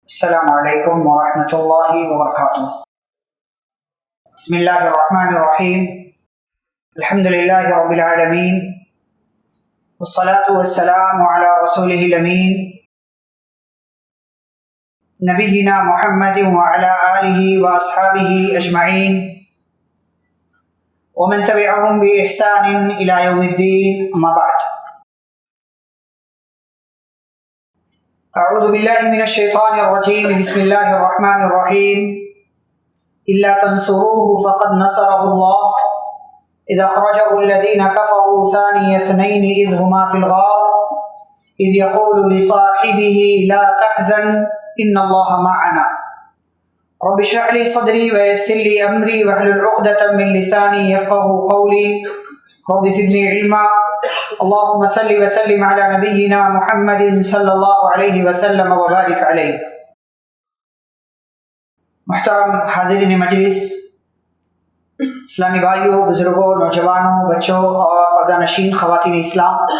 السلام علیکم ورحمۃ اللہ وبرکاتہ۔ بسم اللہ الرحمن الرحیم، الحمد للہ رب العالمین، والصلاة والسلام علی رسولہ الامین، نبینا محمد وعلی آلہ واصحابہ اجمعین، ومن تبعهم بإحسان إلى يوم الدین، اما بعد۔ اعوذ باللہ من الشیطان الرجیم، بسم اللہ الرحمن الرحیم۔ الا تنصروه فقد نصره اللہ اذ اخرجه الذین کفروا ثانی اثنین اذ هما فی الغار اذ یقول لصاحبه لا تحزن ان اللہ معنا رب اشرح لي صدری ویسر لي امری واحلل عقدۃ من لسانی یفقهوا قولی رب زدنی علما۔ اللهم صل وسلم على نبینا محمد صلی اللہ علیہ وسلم وبارک علیہ۔ محترم حاضرین مجلس، اسلامی بھائیوں، بزرگوں، نوجوانوں، بچوں اور پردہ نشین خواتین اسلام،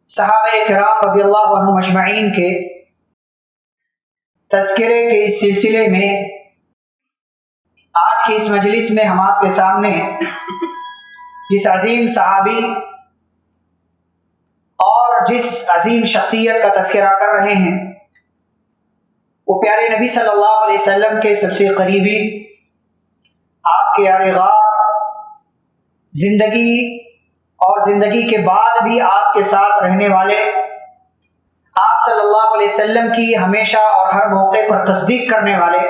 صحابہ کرام رضی اللہ عنہم اجمعین کے تذکرے کے اس سلسلے میں آج کی اس مجلس میں ہم آپ کے سامنے جس عظیم صحابی اور جس عظیم شخصیت کا تذکرہ کر رہے ہیں وہ پیارے نبی صلی اللہ علیہ وسلم کے سب سے قریبی، آپ کے یار غار، زندگی اور زندگی کے بعد بھی آپ کے ساتھ رہنے والے، آپ صلی اللہ علیہ وسلم کی ہمیشہ اور ہر موقع پر تصدیق کرنے والے،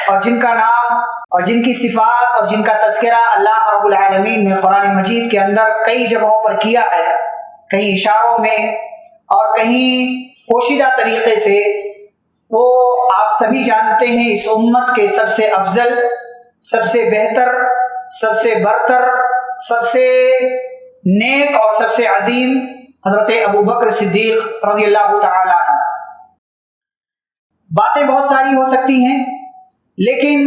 اور جن کا نام اور جن کی صفات اور جن کا تذکرہ اللہ رب العالمین نے قرآن مجید کے اندر کئی جگہوں پر کیا ہے، کہیں اشاروں میں اور کہیں پوشیدہ طریقے سے، وہ آپ سبھی جانتے ہیں اس امت کے سب سے افضل، سب سے بہتر، سب سے برتر، سب سے نیک اور سب سے عظیم حضرت ابو بکر صدیق رضی اللہ تعالیٰ عنہ۔ باتیں بہت ساری ہو سکتی ہیں، لیکن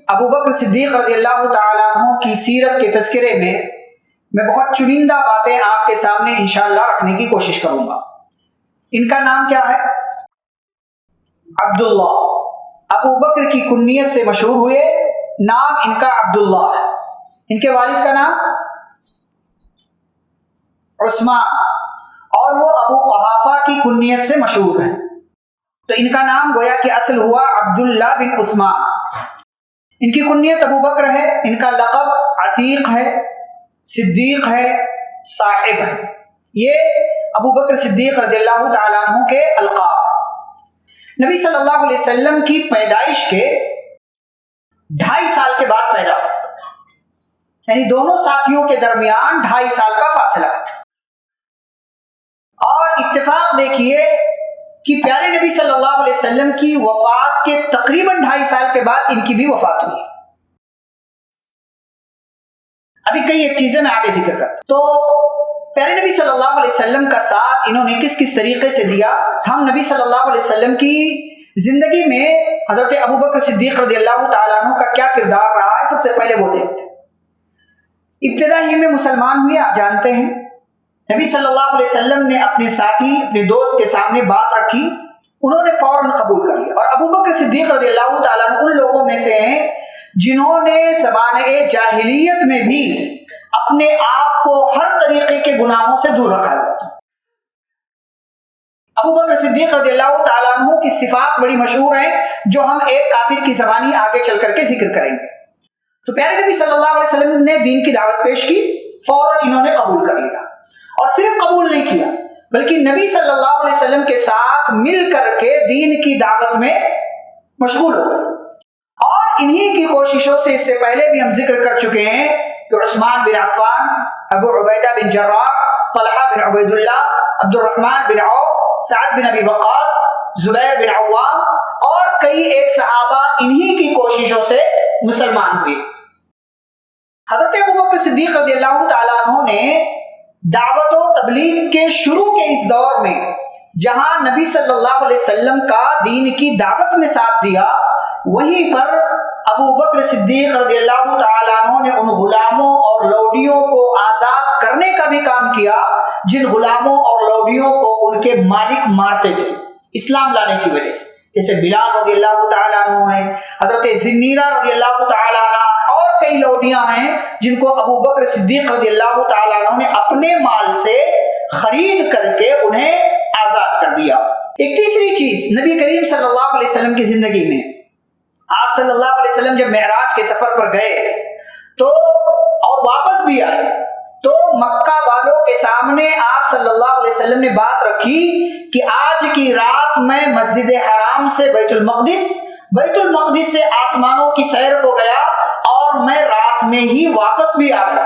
ابو بکر صدیق رضی اللہ تعالیٰ عنہ کی سیرت کے تذکرے میں بہت چنندہ باتیں آپ کے سامنے انشاءاللہ رکھنے کی کوشش کروں گا۔ ان کا نام کیا ہے؟ عبداللہ۔ ابو بکر کی کنیت سے مشہور ہوئے، نام ان کا عبداللہ ہے۔ ان کے والد کا نام عثمان، اور وہ ابو قحافہ کی کنیت سے مشہور ہے، تو ان کا نام گویا کہ اصل ہوا عبداللہ بن عثمان۔ ان کی کنیت ابو بکر ہے، ان کا لقب عتیق ہے، صدیق ہے، صاحب ہے۔ یہ ابو بکر صدیق رضی اللہ تعالیٰ عنہ کے القاب۔ نبی صلی اللہ علیہ وسلم کی پیدائش کے 2.5 سال کے بعد پیدا ہوئے، یعنی دونوں ساتھیوں کے درمیان 2.5 سال کا فاصلہ ہے۔ اور اتفاق دیکھیے کہ پیارے نبی صلی اللہ علیہ وسلم کی وفات کے تقریباً 2.5 سال کے بعد ان کی بھی وفات ہوئی۔ ابھی کئی ایک چیزیں میں آگے ذکر کرتا ہوں۔ تو پیارے نبی صلی اللہ علیہ وسلم کا ساتھ انہوں نے کس کس طریقے سے دیا، ہم نبی صلی اللہ علیہ وسلم کی زندگی میں حضرت ابو بکر صدیق رضی اللہ تعالیٰ عنہ کا کیا کردار رہا ہے، سب سے پہلے وہ دیکھتے ہیں۔ ابتدا ہی میں مسلمان ہوئے، آپ جانتے ہیں نبی صلی اللہ علیہ وسلم نے اپنے ساتھی، اپنے دوست کے سامنے بات رکھی، انہوں نے فوراً قبول کر لیا۔ اور ابو بکر صدیق رضی اللہ تعالیٰ عنہ ان لوگوں میں سے ہیں جنہوں نے زمانۂ جاہلیت میں بھی اپنے آپ کو ہر طریقے کے گناہوں سے دور رکھا ہوا تھا۔ ابو بکر صدیق رضی اللہ تعالیٰ عنہ کی صفات بڑی مشہور ہیں، جو ہم ایک کافر کی زبانی آگے چل کر کے ذکر کریں گے۔ تو پیارے نبی صلی اللہ علیہ وسلم نے دین کی دعوت پیش کی، فوراً انہوں نے قبول کر لیا، اور صرف قبول نہیں کیا بلکہ نبی صلی اللہ علیہ وسلم کے ساتھ مل کر کے دین کی دعوت میں مشغول ہو گئے۔ اور انہی کی کوششوں سے اس سے پہلے بھی ہم ذکر کر چکے ہیں کہ عثمان بن عفان، ابو عبیدہ بن جراح، طلحہ بن عبید اللہ، عبد الرحمن بن عوف، سعد بن ابی وقاص، زبیر بن عوام اور کئی ایک صحابہ انہی کی کوششوں سے مسلمان ہوئے۔ حضرت ابو بکر صدیق رضی اللہ تعالیٰ عنہ نے دعوت و تبلیغ کے شروع کے اس دور میں جہاں نبی صلی اللہ علیہ وسلم کا دین کی دعوت میں ساتھ دیا، وہیں پر ابو بکر صدیق رضی اللہ تعالیٰ عنہ نے ان غلاموں اور لوڈیوں کو آزاد کرنے کا بھی کام کیا جن غلاموں اور لوڈیوں کو ان کے مالک مارتے تھے، اسلام لانے کی وجہ سے، جیسے بلال رضی اللہ تعالیٰ عنہ ہیں، حضرت زنیرہ رضی اللہ تعالیٰ عنہ، اور کئی لوڈیاں ہیں جن کو ابو بکر صدیق رضی اللہ تعالیٰ عنہ نے اپنے مال سے خرید کر کے انہیں آزاد کر دیا۔ ایک تیسری چیز، نبی کریم صلی اللہ علیہ وسلم کی زندگی میں آپ صلی اللہ علیہ وسلم جب معراج کے سفر پر گئے تو اور واپس بھی آئے تو مکہ والوں کے سامنے آپ صلی اللہ علیہ وسلم نے بات رکھی کہ آج کی رات میں مسجد حرام سے بیت المقدس سے آسمانوں کی سیر کو گیا اور میں رات میں ہی واپس بھی آ گیا۔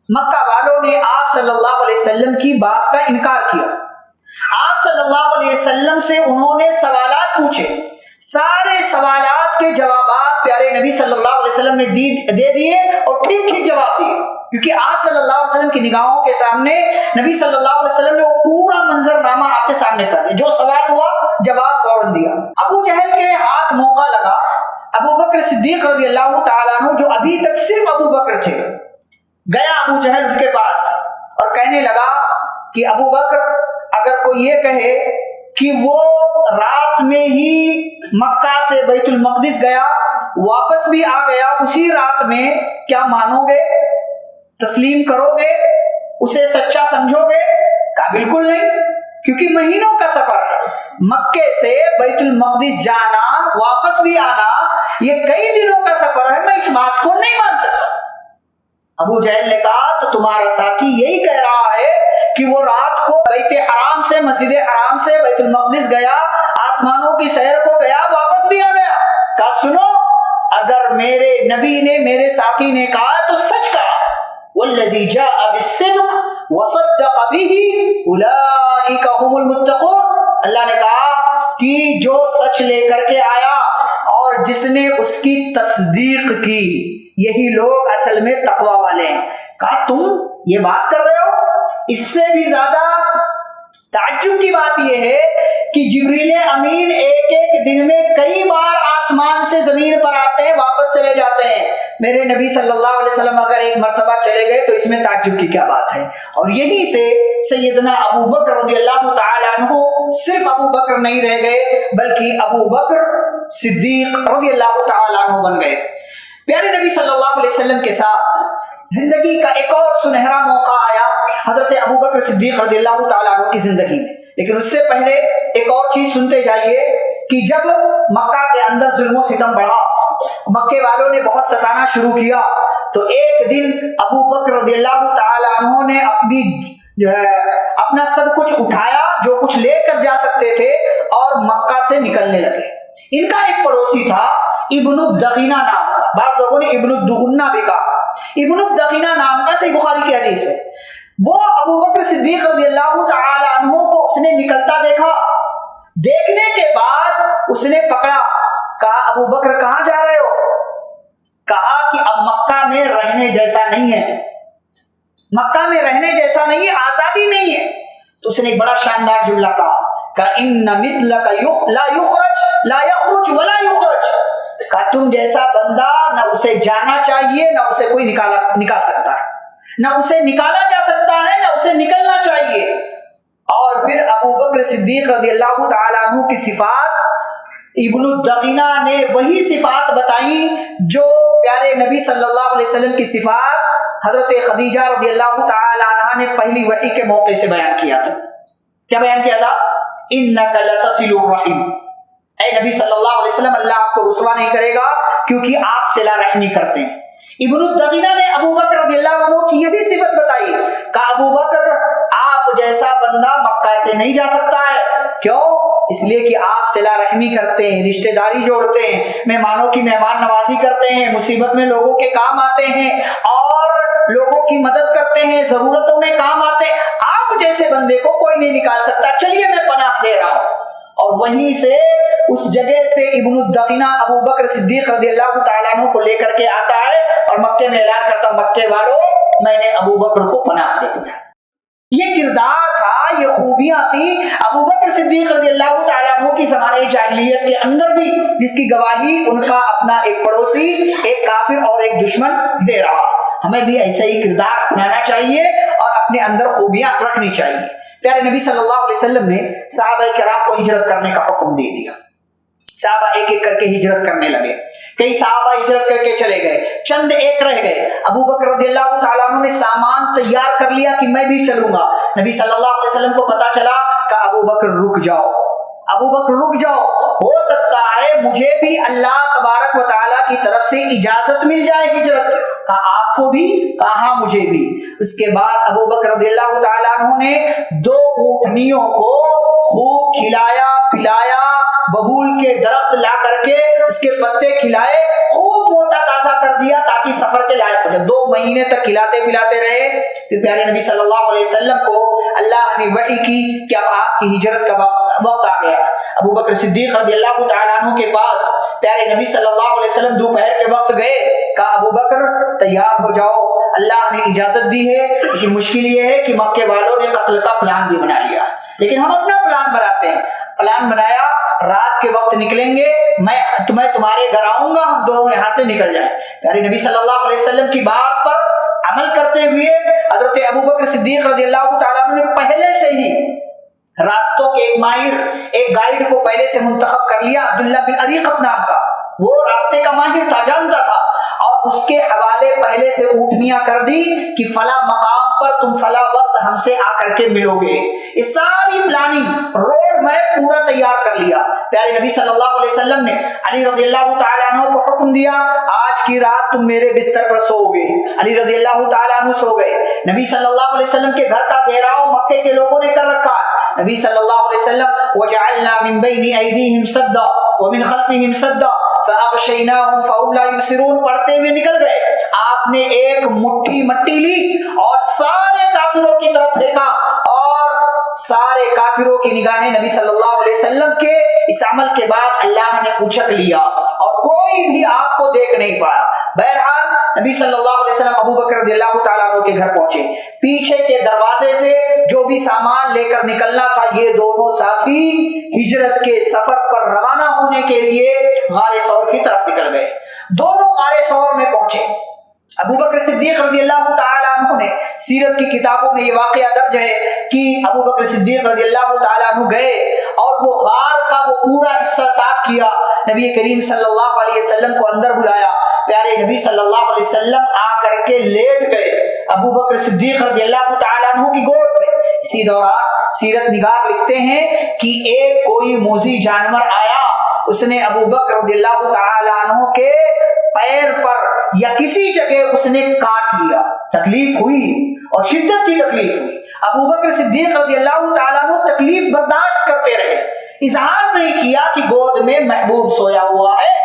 مکہ والوں نے آپ صلی اللہ علیہ وسلم کی بات کا انکار کیا۔ آپ صلی اللہ علیہ وسلم سے انہوں نے سوالات پوچھے، سارے سوالات کے جوابات پیارے نبی صلی اللہ علیہ وسلم نے دے دیے اور ٹھیک ٹھیک جواب دیے، کیونکہ آپ صلی اللہ علیہ وسلم کی نگاہوں کے سامنے نبی صلی اللہ علیہ وسلم نے وہ پورا منظرنامہ آپ کے سامنے کر دیا، جو سوال ہوا جواب فوراً دیا۔ ابو جہل کے ہاتھ موقع لگا، ابو بکر صدیق رضی اللہ تعالیٰ عنہ جو ابھی تک صرف ابو بکر تھے، گیا ابو جہل ان کے پاس اور کہنے لگا کہ ابو بکر اگر کوئی یہ کہے کہ وہ رات میں ہی مکہ سے بیت المقدس گیا واپس بھی آ گیا اسی رات میں، کیا مانو گے؟ تسلیم کرو گے؟ اسے سچا سمجھو گے؟ کہا بالکل نہیں، کیونکہ مہینوں کا سفر ہے، مکے سے بیت المقدس جانا واپس بھی آنا یہ کئی دنوں کا سفر ہے، میں اس بات کو نہیں مان سکتا۔ ابو جہل نے کہا تو تمہارا ساتھی یہی کہہ رہا ہے کہ وہ رات کو بیت حرام سے مسجد حرام سے بیت المقدس گیا، آسمانوں کی سیر کو گیا، واپس بھی آ گیا۔ کہا سنو، اگر میرے نبی نے میرے ساتھی نے کہا تو سچ کہا، والذی جاء بالصدق وصدق به اولئک هم المتقون، اللہ نے کہا کہ جو سچ لے کر کے آیا اور جس نے اس کی تصدیق کی یہی لوگ اصل میں تقوی والے ہیں۔ کہا تم یہ بات کر رہے ہو؟ اس سے بھی زیادہ تعجب کی بات یہ ہے کہ جبریل امین ایک ایک دن میں کئی بار آسمان سے زمین پر آتے ہیں واپس چلے جاتے ہیں، میرے نبی صلی اللہ علیہ وسلم اگر ایک مرتبہ چلے گئے تو اس میں تعجب کی کیا بات ہے؟ اور یہیں سے سیدنا ابو بکر رضی اللہ تعالیٰ عنہ صرف ابو بکر نہیں رہ گئے بلکہ ابو بکر صدیق رضی اللہ تعالیٰ عنہ بن گئے۔ پیارے نبی صلی اللہ علیہ وسلم کے ساتھ زندگی کا ایک اور سنہرا موقع آیا حضرت ابو بکر صدیق رضی اللہ تعالیٰ عنہ کی زندگی میں، لیکن اس سے پہلے ایک اور چیز سنتے جائیے کہ جب مکہ کے اندر ظلم و ستم بڑھا، مکے والوں نے بہت ستانا شروع کیا، تو ایک دن ابو بکر رضی اللہ تعالیٰ عنہ نے اپنا سب کچھ اٹھایا جو کچھ لے کر جا سکتے تھے اور مکہ سے نکلنے لگے۔ ان کا ایک پڑوسی تھا ابن الدغینہ نام کا، بعض لوگوں نے ابن الدغنہ بھی کہا، ابن الدغینہ نام کا، صحیح بخاری کی حدیث ہے۔ وہ ابو بکر صدیق رضی اللہ تعالیٰ عنہ کو اس نے نکلتا دیکھا، دیکھنے کے بعد اس نے پکڑا، کہا ابو بکر کہاں جا رہے ہو؟ کہا کہ اب مکہ میں رہنے جیسا نہیں ہے، مکہ میں رہنے جیسا نہیں ہے، آزادی نہیں ہے۔ تو اس نے ایک بڑا شاندار جملہ کہا کہ ان مثلک لا یخرج ولا یخرج، کہا تم جیسا بندہ نہ اسے جانا چاہیے نہ اسے کوئی نکال سکتا ہے، نہ اسے نکالا جا سکتا ہے نہ اسے نکلنا چاہیے۔ اور پھر ابو بکر صدیق رضی اللہ تعالیٰ عنہ کی صفات، ابن الدغینہ نے وہی صفات بتائی جو پیارے نبی صلی اللہ علیہ وسلم کی صفات حضرت خدیجہ رضی اللہ تعالیٰ عنہ نے پہلی وحی کے موقع سے بیان کیا تھا۔ کیا بیان کیا تھا؟ انک لتصل الرحم، اے نبی صلی اللہ علیہ وسلم اللہ آپ کو رسوا نہیں کرے گا کیونکہ آپ صلہ رحمی کرتے ہیں۔ ابن الدغینہ نے ابو بکر رضی اللہ عنہ کی یہی صفت بتائی کہ ابو بکر آپ جیسا بندہ مکہ سے نہیں جا سکتا ہے، کیوں؟ اس لیے کہ آپ صلہ رحمی کرتے ہیں، رشتہ داری جوڑتے ہیں، مہمانوں کی مہمان نوازی کرتے ہیں، مصیبت میں لوگوں کے کام آتے ہیں اور لوگوں کی مدد کرتے ہیں، ضرورتوں میں کام آتے ہیں۔ آپ جیسے بندے کو کوئی نہیں نکال سکتا، چلیے میں پناہ دے رہا ہوں۔ اور وہیں سے اس جگہ سے ابن الدغینہ ابو بکر صدیق رضی اللہ تعالیٰ عنہ کو لے کر کے آتا ہے اور مکے میں اعلان کرتا، مکے والوں میں نے ابو بکر کو پناہ دے دیا۔ یہ کردار تھا، یہ خوبیاں تھیں ابو بکر صدیق رضی اللہ تعالیٰ عنہ کی زمانے جاہلیت کے اندر بھی، جس کی گواہی ان کا اپنا ایک پڑوسی، ایک کافر اور ایک دشمن دے رہا۔ ہمیں بھی ایسا ہی کردار اپنانا چاہیے اور اپنے اندر خوبیاں رکھنی چاہیے۔ پیارے نبی صلی اللہ علیہ وسلم نے صحابہ کرام کو ہجرت کرنے کا حکم دے دیا. صحابہ ایک ایک کر کے ہجرت کرنے لگے. کئی صحابہ ہجرت کر کے چلے گئے, چند ایک رہ گئے. ابو بکر رضی اللہ تعالیٰ عنہ نے سامان تیار کر لیا کہ میں بھی چلوں گا. نبی صلی اللہ علیہ وسلم کو پتا چلا کہ ابو بکر رک جاؤ, ابو بکر رک جاؤ, ہو سکتا ہے مجھے بھی اللہ تبارک و تعالیٰ کی طرف سے اجازت مل جائے ہجرت. کہا آپ کو بھی؟ کہا مجھے بھی. اس کے بعد ابو بکر رضی اللہ تعالیٰ عنہ نے 2 اونٹنیوں کو خوب کھلایا پلایا, ببول کے درخت لا کر کے اس کے پتے کھلائے, خوب موٹا تازہ کر دیا تاکہ سفر کے لائق ہو جائے. 2 مہینے تک کھلاتے پلاتے رہے. پھر پیارے نبی صلی اللہ علیہ وسلم کو اللہ نے وحی کی کہ اب آپ کی ہجرت کا وقت آ گیا. ابو بکر صدیق رضی اللہ تعالیٰ عنہ کے پاس پیارے نبی صلی اللہ علیہ وسلم دوپہر کے وقت گئے. کہا ابو بکر تیار ہو جاؤ, اللہ نے اجازت دی ہے, لیکن مشکل یہ ہے کہ مکے والوں نے قتل کا پلان بھی بنا لیا, لیکن ہم اپنا پلان بناتے ہیں. پلان بنایا, رات کے وقت نکلیں گے, میں تمہارے گھر آؤں گا, ہم دونوں یہاں سے نکل جائیں. پیارے نبی صلی اللہ علیہ وسلم کی بات پر عمل کرتے ہوئے حضرت ابو بکر صدیق رضی اللہ تعالیٰ عنہ نے پہلے سے ہی راستوں کے ایک ماہر, ایک گائیڈ کو پہلے سے منتخب کر لیا, عبداللہ بن اریقط نام کا. وہ راستے کا ماہر تھا, جانتا تھا, اور اس کے حوالے پہلے سے اونٹنیاں کر دی کہ فلاں مقام پر تم فلاں وقت ہم سے آ کر کے ملو گے. یہ ساری پلاننگ روڈ میپ پورا تیار کر لیا. پیارے نبی صلی اللہ علیہ وسلم نے علی رضی اللہ تعالیٰ عنہ کو حکم دیا, آج کی رات تم میرے بستر پر سو گے. علی رضی اللہ تعالیٰ عنہ سو گئے. نبی صلی اللہ علیہ وسلم کے گھر کا گھیراؤ مکے کے لوگوں نے کر رکھا. نبی صلی اللہ علیہ وسلم وَجَعَلْنَا مِن بَيْنِ أَيْدِيهِمْ سَدًّا وَمِنْ خَلْفِهِمْ سَدًّا فَأَغْشَيْنَاهُمْ فَهُمْ لَا يُبْصِرُونَ پڑھتے ہوئے نکل گئے. آپ نے ایک مٹھی مٹی لی اور سارے کافروں کی طرف پھینکا, اور سارے کافروں کی نگاہیں نبی صلی اللہ علیہ وسلم کے اس عمل کے بعد اللہ نے اچک لیا, اور کوئی بھی آپ کو دیکھ نہیں پایا. بہرحال نبی صلی اللہ علیہ وسلم ابو بکر رضی اللہ تعالیٰ عنہ کے گھر پہنچے. پیچھے کے دروازے سے جو بھی سامان لے کر نکلنا تھا, یہ دونوں ساتھی ہجرت کے سفر پر روانہ ہونے کے لیے غار ثور کی طرف نکل گئے. دونوں غار ثور میں پہنچے. ابو بکر صدیق رضی اللہ تعالیٰ عنہ نے, سیرت کی کتابوں میں یہ واقعہ درج ہے کہ ابو بکر صدیق رضی اللہ تعالیٰ عنہ گئے اور وہ غار کا وہ پورا حصہ صاف کیا. نبی کریم صلی اللہ علیہ وسلم کو اندر بلایا. پیارے نبی صلی اللہ علیہ وسلم آ کر کے لیٹ گئے ابو بکر صدیق رضی اللہ تعالیٰ عنہ کی گود میں. اسی دوران سیرت نگار لکھتے ہیں کہ ایک کوئی موذی جانور آیا, اس نے ابو بکر رضی اللہ تعالیٰ عنہ کے پیر پر یا کسی جگہ اس نے کاٹ لیا. تکلیف ہوئی اور شدت کی تکلیف ہوئی. ابو بکر صدیق رضی اللہ تعالیٰ عنہ تکلیف برداشت کرتے رہے, اظہار نہیں کیا کہ گود میں محبوب سویا ہوا ہے,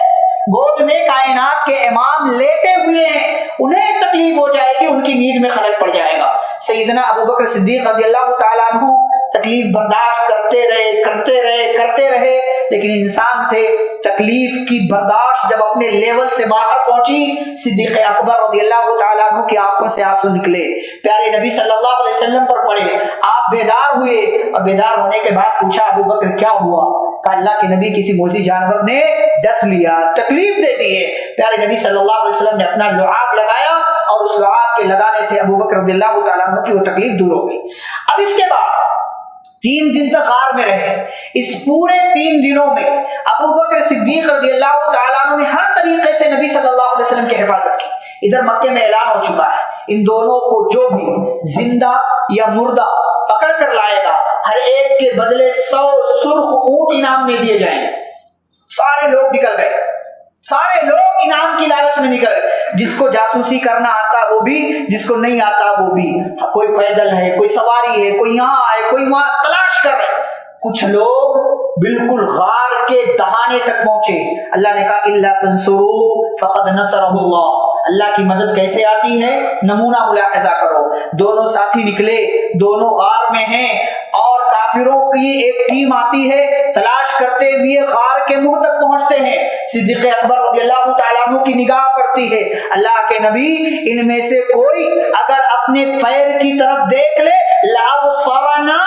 گود میں کائنات کے امام لیٹے ہوئے ہیں, انہیں تکلیف ہو جائے گی, ان کی نیند میں خلل پڑ جائے گا. سیدنا ابو بکر صدیق رضی اللہ تعالیٰ عنہ تکلیف برداشت کرتے رہے, لیکن انسان تھے, تکلیف کی برداشت جب اپنے لیول سے باہر پہنچی, صدیق اکبر رضی اللہ تعالیٰ عنہ کی آنکھوں سے آنسو نکلے. پیارے نبی صلی اللہ علیہ وسلم پر پڑے. آپ بیدار ہوئے, اور بیدار ہونے کے بعد پوچھا ابو بکر کیا ہوا؟ کہ اللہ کے نبی کسی موذی جانور نے ڈس لیا, تکلیف دیتی ہے. پیارے نبی صلی اللہ علیہ وسلم نے اپنا لعاب لگایا, اور اس لعاب کے لگانے سے ابو بکر رضی اللہ تعالیٰ عنہ کی وہ تکلیف دور ہو گئی. اب اس کے بعد 3 دن تک غار میں رہے. اس پورے 3 دنوں میں ابو بکر صدیق رضی اللہ تعالیٰ عنہ نے ہر طریقے سے نبی صلی اللہ علیہ وسلم کی حفاظت کی. ادھر مکے میں اعلان ہو چکا ہے, ان دونوں کو جو بھی زندہ یا مردہ پکڑ کر لائے گا, ہر ایک کے بدلے 100 سرخ اونٹ انعام میں دیے جائیں گے. سارے لوگ نکل گئے, سارے لوگ انعام کی لالچ میں نکل گئے. جس کو جاسوسی کرنا آتا وہ بھی, جس کو نہیں آتا وہ بھی. کوئی پیدل ہے, کوئی سواری ہے, کوئی یہاں ہے, کوئی وہاں تلاش کر رہے. کچھ لوگ بالکل غار کے دہانے تک پہنچے. اللہ نے کہا الا تنصروا فقد نصرہ اللہ. اللہ کی مدد کیسے آتی ہے, نمونہ ملاحظہ کرو. دونوں ساتھی نکلے, دونوں غار میں ہیں, اور کافروں کی ایک ٹیم آتی ہے, تلاش کرتے ہوئے غار کے منہ تک پہنچتے ہیں. صدیق اکبر رضی اللہ تعالیٰ عنہ کی نگاہ پڑتی ہے, اللہ کے نبی ان میں سے کوئی اگر اپنے پیر کی طرف دیکھ لے لابصرنا,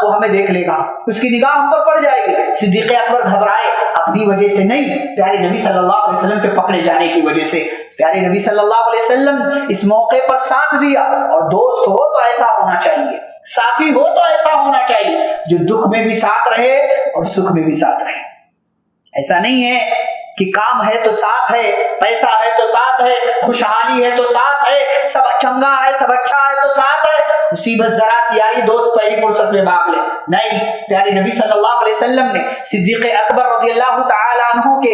وہ ہمیں دیکھ لے گا, اس کی نگاہ ہم پر پڑ جائے گی. صدیق اکبر گھبرائے اپنی وجہ سے نہیں, پیارے نبی صلی اللہ علیہ وسلم کے پکڑے جانے کی وجہ سے. پیارے نبی صلی اللہ علیہ وسلم اس موقع پر ساتھ دیا, اور دوست ہو تو ایسا ہونا چاہیے, ساتھی ہو تو ایسا ہونا چاہیے جو دکھ میں بھی ساتھ رہے اور سکھ میں بھی ساتھ رہے. ایسا نہیں ہے کہ کام ہے تو ساتھ ہے, پیسہ ہے تو ساتھ ہے, خوشحالی ہے تو ساتھ ہے, سب چنگا ہے, سب اچھا ہے تو ساتھ ہے, مصیبت ذرا سی آئی دوست پہلی فرصت میں بھاگ لے. نہیں, پیارے نبی صلی اللہ علیہ وسلم نے صدیق اکبر رضی اللہ تعالی عنہ کی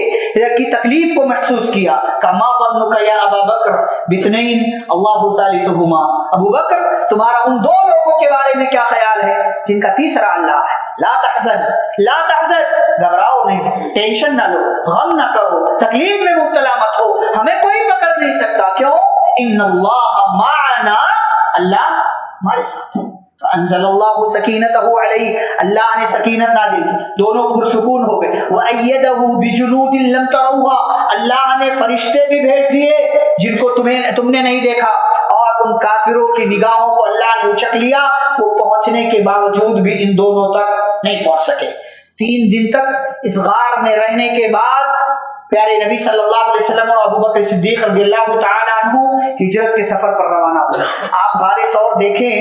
تکلیف کو محسوس کیا. کما ظنک یا ابا بکر باثنین اللہ ثالثہما, ابو بکر تمہارا ان دو لوگوں کے بارے میں کیا خیال ہے جن کا تیسرا اللہ ہے. لا تحزن, لا تحزن, گھبراؤ نہیں, ٹینشن نہ لو, غم نہ کرو, تکلیف میں مبتلا مت ہو, ہمیں کوئی پکڑ نہیں سکتا. کیوں؟ ان اللہ معنا, اللہ ہمارے ساتھ ہے. فانزل اللہ سکینتہ علیہ, اللہ نے سکینت نازل کی, دونوں پرسکون ہو گئے. وایدہ بجنود لم تروها, اللہ نے فرشتے بھی بھیج دیے جن کو تم نے نہیں دیکھا, اور ان کافروں کی نگاہوں کو اللہ نے اچک لیا, وہ پہنچنے کے باوجود بھی ان دونوں تک نہیں پہنچ سکے. 3 دن تک اس غار میں رہنے کے بعد پیارے نبی صلی اللہ علیہ وسلم اور ابو بکر صدیق رضی اللہ تعالی عنہ ہجرت کے سفر پر روانہ ہوئے. آپ غار ثور دیکھیں,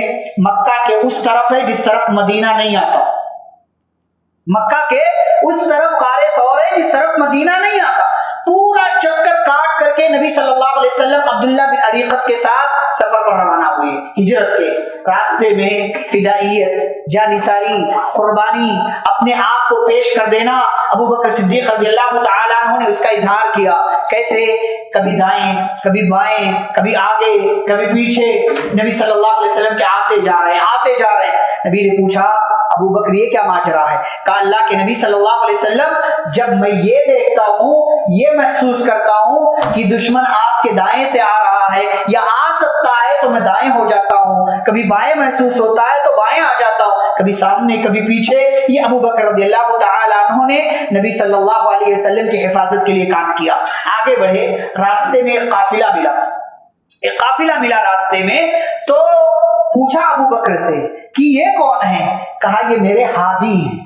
مکہ کے اس طرف ہے جس طرف مدینہ نہیں آتا, مکہ کے اس طرف غار ثور ہے جس طرف مدینہ نہیں آتا. پورا چکر کاٹ کر کے نبی صلی اللہ علیہ وسلم عبداللہ بن اریقط کے ساتھ سفر پر روانہ ہوئے. ہجرت کے راستے میں فدائیت, جانثاری, قربانی, اپنے آپ کو پیش کر دینا, ابو بکر صدیق رضی اللہ تعالیٰ عنہ نے اس کا اظہار کیا. کیسے؟ کبھی دائیں, کبھی بائیں, کبھی آگے, کبھی پیچھے, نبی صلی اللہ علیہ وسلم کے آتے جا رہے ہیں, آتے جا رہے ہیں. نبی نے پوچھا ابو بکر یہ کیا ماجرا ہے؟ کہا اللہ کے نبی صلی اللہ علیہ وسلم جب میں یہ دیکھتا ہوں, یہ محسوس کرتا ہوں کہ دشمن آپ کے دائیں سے آ رہا ہے یا آ سکتا ہے تو میں دائیں ہو جاتا ہوں, کبھی بائیں محسوس ہوتا ہے تو بائیں آ جاتا ہوں, کبھی سامنے کبھی پیچھے. یہ ابو بکر رضی اللہ تعالی عنہ نے نبی صلی اللہ علیہ وسلم کی حفاظت کے لیے کام کیا. آگے بڑھے, راستے میں ایک قافلہ ملا راستے میں. تو پوچھا ابو بکر سے کہ یہ کون ہے؟ کہا یہ میرے ہادی ہیں.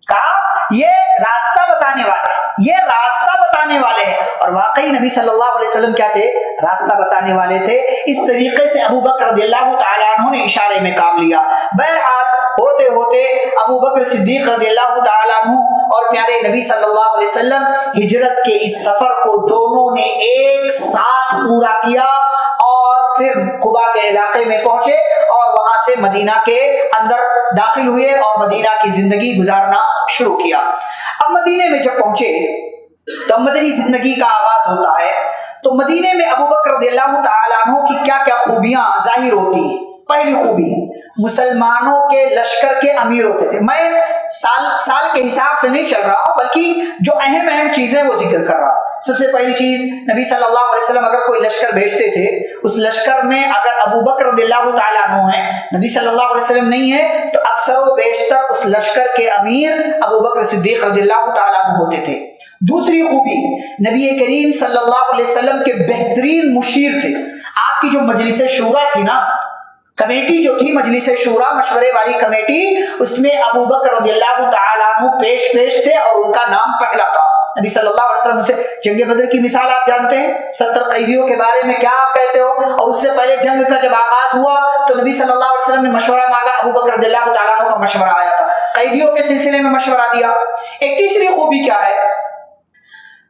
کہا یہ راستہ بتانے والے, یہ راستہ بتانے والے ہیں. اور واقعی نبی صلی اللہ علیہ وسلم کیا تھے؟ راستہ بتانے والے تھے. اس طریقے سے ابو بکر رضی اللہ تعالیٰ عنہ نے اشارے میں کام لیا. بہرحال ہوتے ہوتے ابو بکر صدیق رضی اللہ تعالیٰ عنہ اور پیارے نبی صلی اللہ علیہ وسلم ہجرت کے اس سفر کو دونوں نے ایک ساتھ پورا کیا, اور پھر قبا کے علاقے میں پہنچے اور وہاں سے مدینہ کے اندر داخل ہوئے اور مدینہ کی زندگی گزارنا شروع کیا. اب مدینے میں جب پہنچے تو مدنی زندگی کا آغاز ہوتا ہے. تو مدینے میں ابو بکر رضی اللہ تعالیٰ عنہ کی کیا کیا خوبیاں ظاہر ہوتی ہیں. پہلی خوبی, مسلمانوں کے لشکر کے امیر ہوتے تھے. میں سال کے حساب سے نہیں چل رہا ہوں, بلکہ جو اہم چیزیں وہ ذکر کر رہا ہوں. سب سے پہلی چیز, نبی صلی اللہ علیہ وسلم اگر کوئی لشکر بھیجتے تھے, اس لشکر میں اگر ابو بکر رضی اللہ تعالیٰ عنہ ہیں, نبی صلی اللہ علیہ وسلم نہیں ہے, تو اکثر و بیشتر اس لشکر کے امیر ابو بکر صدیق رضی اللہ تعالیٰ عنہ ہوتے تھے. دوسری خوبی, نبی کریم صلی اللہ علیہ وسلم کے بہترین مشیر تھے. آپ کی جو مجلس شورا تھی نا, کمیٹی جو تھی مجلس شورا, مشورے والی کمیٹی, اس میں ابو بکر رضی اللہ تعالیٰ عنہ پیش تھے اور ان کا نام پہلا تھا. نبی صلی اللہ علیہ وسلم سے جنگ بدر کی مثال آپ جانتے ہیں, 70 قیدیوں کے بارے میں کیا آپ کہتے ہو؟ اور اس سے پہلے جنگ کا جب آغاز ہوا تو نبی صلی اللہ علیہ وسلم نے مشورہ مانگا, ابو بکر رضی اللہ تعالیٰ عنہ کا مشورہ آیا تھا, قیدیوں کے سلسلے میں مشورہ دیا. ایک تیسری خوبی کیا ہے,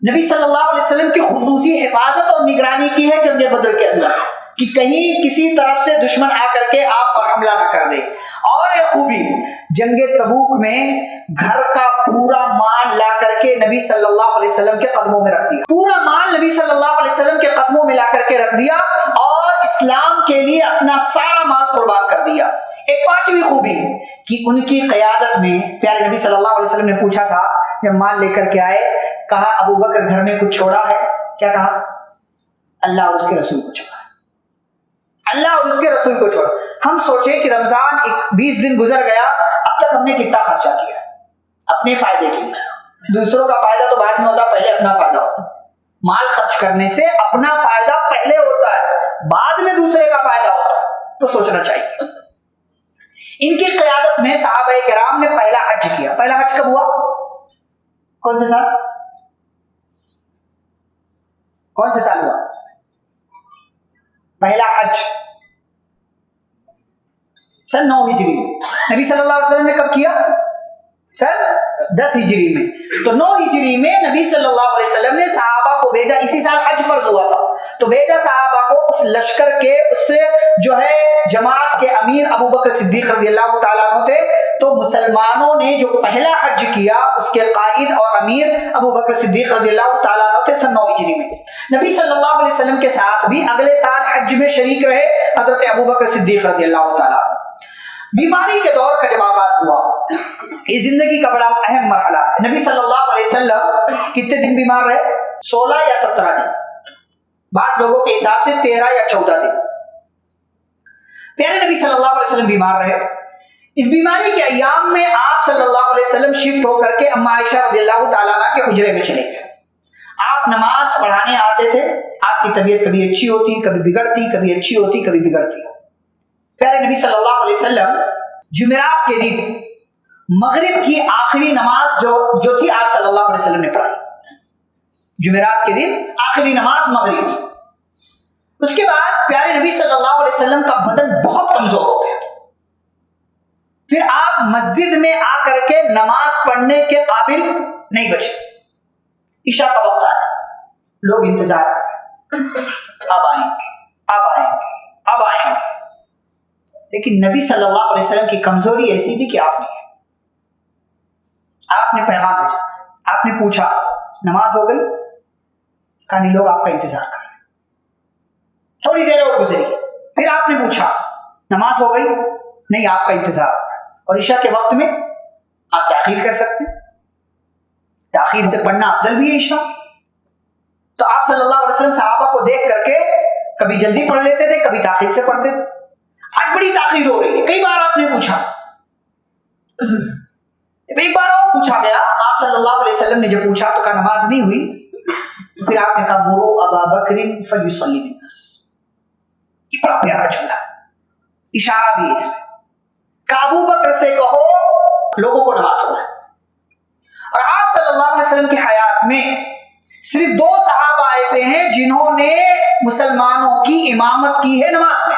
نبی صلی اللہ علیہ وسلم کی خصوصی حفاظت اور نگرانی کی ہے جنگ بدر کے اندر, کہ کہیں کسی طرف سے دشمن آ کر کے آپ پر حملہ نہ کر دے. اور ایک خوبی, جنگ تبوک میں گھر کا پورا مال لا کر کے نبی صلی اللہ علیہ وسلم کے قدموں میں رکھ دیا. پورا مال نبی صلی اللہ علیہ وسلم کے قدموں میں لا کر کے رکھ دیا اور اسلام کے لیے اپنا سارا مال قربان کر دیا. ایک پانچویں خوبی کہ ان کی قیادت میں پیارے نبی صلی اللہ علیہ وسلم نے پوچھا تھا جب مال لے کر کے آئے, کہا ابو بکر گھر میں کچھ چھوڑا ہے؟ کیا کہا؟ اللہ اور اس کے رسول کو چھوڑا, اللہ اور اس کے رسول کو چھوڑا. ہم سوچیں کہ رمضان 20 دن گزر گیا, اب تک ہم نے کتنا خرچہ کیا اپنے فائدے کے لیے. دوسروں کا فائدہ تو بعد میں ہوتا, پہلے اپنا فائدہ ہوتا. مال خرچ کرنے سے اپنا فائدہ پہلے ہوتا ہے, بعد میں دوسرے کا فائدہ ہوتا ہے. تو سوچنا چاہیے. ان کی قیادت میں صحابہ کرام نے پہلا حج کیا. پہلا حج کب ہوا؟ کون سے سال؟ کون سے سال ہوا پہلا حج؟ سن 9 ہجری میں. نبی صلی اللہ علیہ وسلم نے کب کیا؟ سن 10 ہجری میں. تو 9 ہجری میں نبی صلی اللہ علیہ وسلم نے صحابہ کو بھیجا. اسی سال حج فرض ہوا تھا, تو بھیجا صحابہ کو اس لشکر کے اس جو ہے جماعت کے امیر ابو بکر صدیق رضی اللہ تعالیٰ عنہ تھے. تو مسلمانوں نے جو پہلا حج کیا اس کے قائد اور امیر ابو بکر صدیق رضی اللہ تعالیٰ عنہ تھے سن 9 ہجری میں. نبی صلی اللہ علیہ وسلم کے ساتھ بھی اگلے سال حج میں شریک رہے حضرت ابو بکر صدیق رضی اللہ تعالیٰ عنہ. بیماری کے دور کا جب آغاز ہوا, یہ زندگی کا بڑا اہم مرحلہ ہے. نبی صلی اللہ علیہ وسلم کتنے دن بیمار رہے؟ 16 یا 17 دن, بعض لوگوں کے حساب سے 13 یا 14 دن. پیارے نبی صلی اللہ علیہ وسلم بیمار رہے. اس بیماری کے ایام میں آپ صلی اللہ علیہ وسلم شفٹ ہو کر کے اما عائشہ رضی اللہ تعالیٰ عنہ کے حجرے میں چلے گئے. آپ نماز پڑھانے آتے تھے. آپ کی طبیعت کبھی اچھی ہوتی, کبھی بگڑتی, کبھی اچھی ہوتی, کبھی بگڑتی. پیارے نبی صلی اللہ علیہ وسلم جمعرات کے دن مغرب کی آخری نماز جو تھی آپ صلی اللہ علیہ وسلم نے پڑھائی. جمعرات کے دن آخری نماز مغرب کی. اس کے بعد پیارے نبی صلی اللہ علیہ وسلم کا بدن بہت کمزور ہو گیا. پھر آپ مسجد میں آ کر کے نماز پڑھنے کے قابل نہیں بچے. عشاء کا وقت آیا, لوگ انتظار کر رہے, اب آئیں گے, اب آئیں گے, اب آئیں گے. لیکن نبی صلی اللہ علیہ وسلم کی کمزوری ایسی تھی کہ آپ نہیں. آپ نے پیغام بھیجا, آپ نے پوچھا نماز ہو گئی؟ کہا نہیں, لوگ آپ کا انتظار کر رہے ہیں. تھوڑی دیر اور گزری, پھر آپ نے پوچھا نماز ہو گئی؟ نہیں, آپ کا انتظار ہو رہا ہے. اور عشاء کے وقت میں آپ تاخیر کر سکتے ہیں, تاخیر سے پڑھنا افضل بھی ہے عشاء. تو آپ صلی اللہ علیہ وسلم صحابہ کو دیکھ کر کے کبھی جلدی پڑھ لیتے تھے, کبھی تاخیر سے پڑھتے تھے. آج بڑی تاخیر ہو رہی ہے. کئی بار آپ نے پوچھا, ایک بار اور پوچھا گیا. آپ صلی اللہ علیہ وسلم نے جب پوچھا تو کہا نماز نہیں ہوئی. تو پھر آپ نے کہا مرو ابا بکر فلیصلی بالناس. یہ بڑا پیارا جملہ, اشارہ بھی اس میں. کہ ابو بکر سے کہو لوگوں کو نماز پڑھائیں. اور آپ صلی اللہ علیہ وسلم کی حیات میں صرف 2 صحابہ ایسے ہیں جنہوں نے مسلمانوں کی امامت کی ہے نماز میں.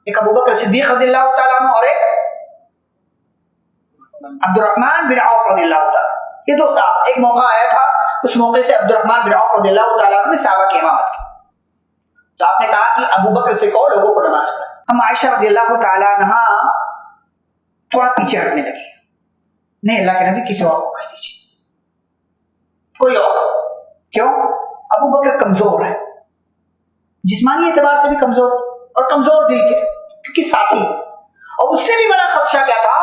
ایک ابو بکر صدیق رضی اللہ تعالیٰ عنہ اور ایک عبد الرحمن بن عوف رضی اللہ تعالیٰ. یہ 2 صحابہ. ایک موقع آیا تھا, اس موقع سے عبد الرحمن بن عوف رضی اللہ تعالیٰ عنہ نے صحابہ کی امامت کی. تو آپ نے کہا کہ ابو بکر سے کہو لوگوں کو نماز پڑھائیں. ہم عائشہ رضی اللہ تعالیٰ عنہ تھوڑا پیچھے ہٹنے لگی. نہیں, اللہ کے نبی کسی اور کو کہہ دیجیے, کوئی اور. کیوں؟ ابو بکر کمزور ہے, جسمانی اعتبار سے بھی کمزور اور کمزور دل کے, کیونکہ ساتھی. اور اس سے بھی بڑا خدشہ کیا تھا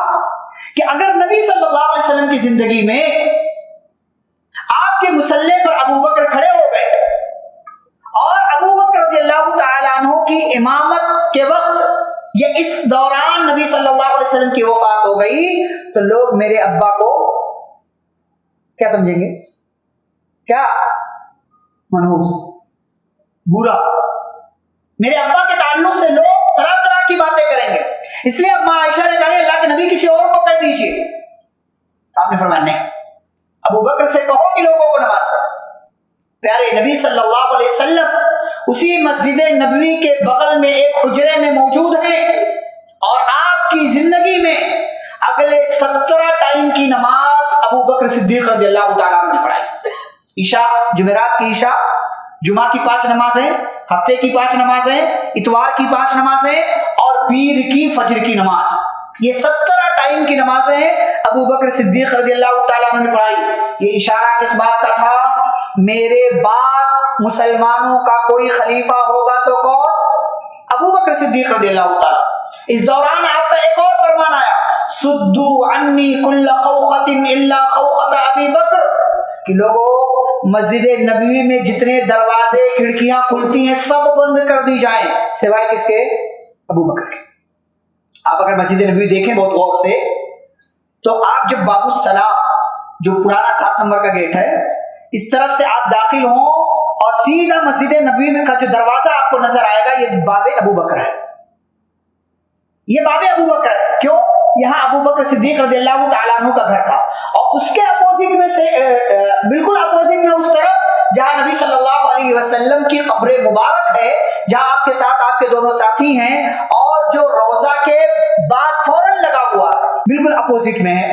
کہ اگر نبی صلی اللہ علیہ وسلم کی زندگی میں آپ کے مصلی پر ابو بکر کھڑے ہو گئے اور ابو بکر رضی اللہ تعالیٰ عنہ کی امامت کے وقت یا اس دوران نبی صلی اللہ علیہ وسلم کی وفات ہو گئی, تو لوگ میرے ابا کو کیا سمجھیں گے؟ کیا منحوس, برا. میرے ابا کے تعلق سے لوگ طرح طرح کی باتیں کریں گے. اس لیے ابا عائشہ نے کہا اللہ کے نبی کسی اور کو کہہ دیجیے. آپ نے فرمایا نہیں, ابو بکر سے کہو کہ لوگوں کو نماز پڑھیں. پیارے نبی صلی اللہ علیہ وسلم اسی مسجد نبوی کے بغل میں ایک حجرے میں موجود ہیں, اور آپ کی زندگی میں اگلے 17 ٹائم کی نماز ابو بکر صدیق رضی اللہ تعالیٰ عنہ نے پڑھائی. عشاء, جمعرات کی عشاء, جمعہ کی 5 نمازیں, ہفتے کی 5 نمازیں, اتوار کی 5 نمازیں اور پیر کی فجر کی نماز. یہ 17 ٹائم کی نمازیں ابو بکر صدیق رضی اللہ تعالیٰ عنہ نے پڑھائی. یہ اشارہ کس بات کا تھا؟ میرے بعد مسلمانوں کا کوئی خلیفہ ہوگا تو کون؟ ابو بکر صدیق رضی اللہ تعالیٰ. اس دوران آپ کا ایک اور فرمان آیا, سدو عنی کل خوخۃ الا خوخۃ ابی بکر, کہ لوگوں مسجد نبوی میں جتنے دروازے کھڑکیاں کھلتی ہیں سب بند کر دی جائیں سوائے کس کے؟ ابو بکر کے. آپ اگر مسجد نبوی دیکھیں بہت غور سے, تو آپ جب باب السلام جو پرانا 7 نمبر کا گیٹ ہے اس طرف سے آپ داخل ہوں اور سیدھا مسجد نبوی میں کا جو دروازہ آپ کو نظر آئے گا یہ باب ابو بکر ہے. یہ باب ابو بکر ہے. کیوں؟ یہاں ابو بکر صدیق رضی اللہ تعالیٰ عنہ کا گھر تھا، اور اس کے اپوزٹ میں سے بالکل اپوزٹ میں اس طرف جہاں نبی صلی اللہ علیہ وسلم کی قبر مبارک ہے، جہاں آپ کے ساتھ آپ کے دونوں ساتھی ہیں، اور جو روضہ کے بعد فوراً لگا ہوا ہے بالکل اپوزٹ میں ہے،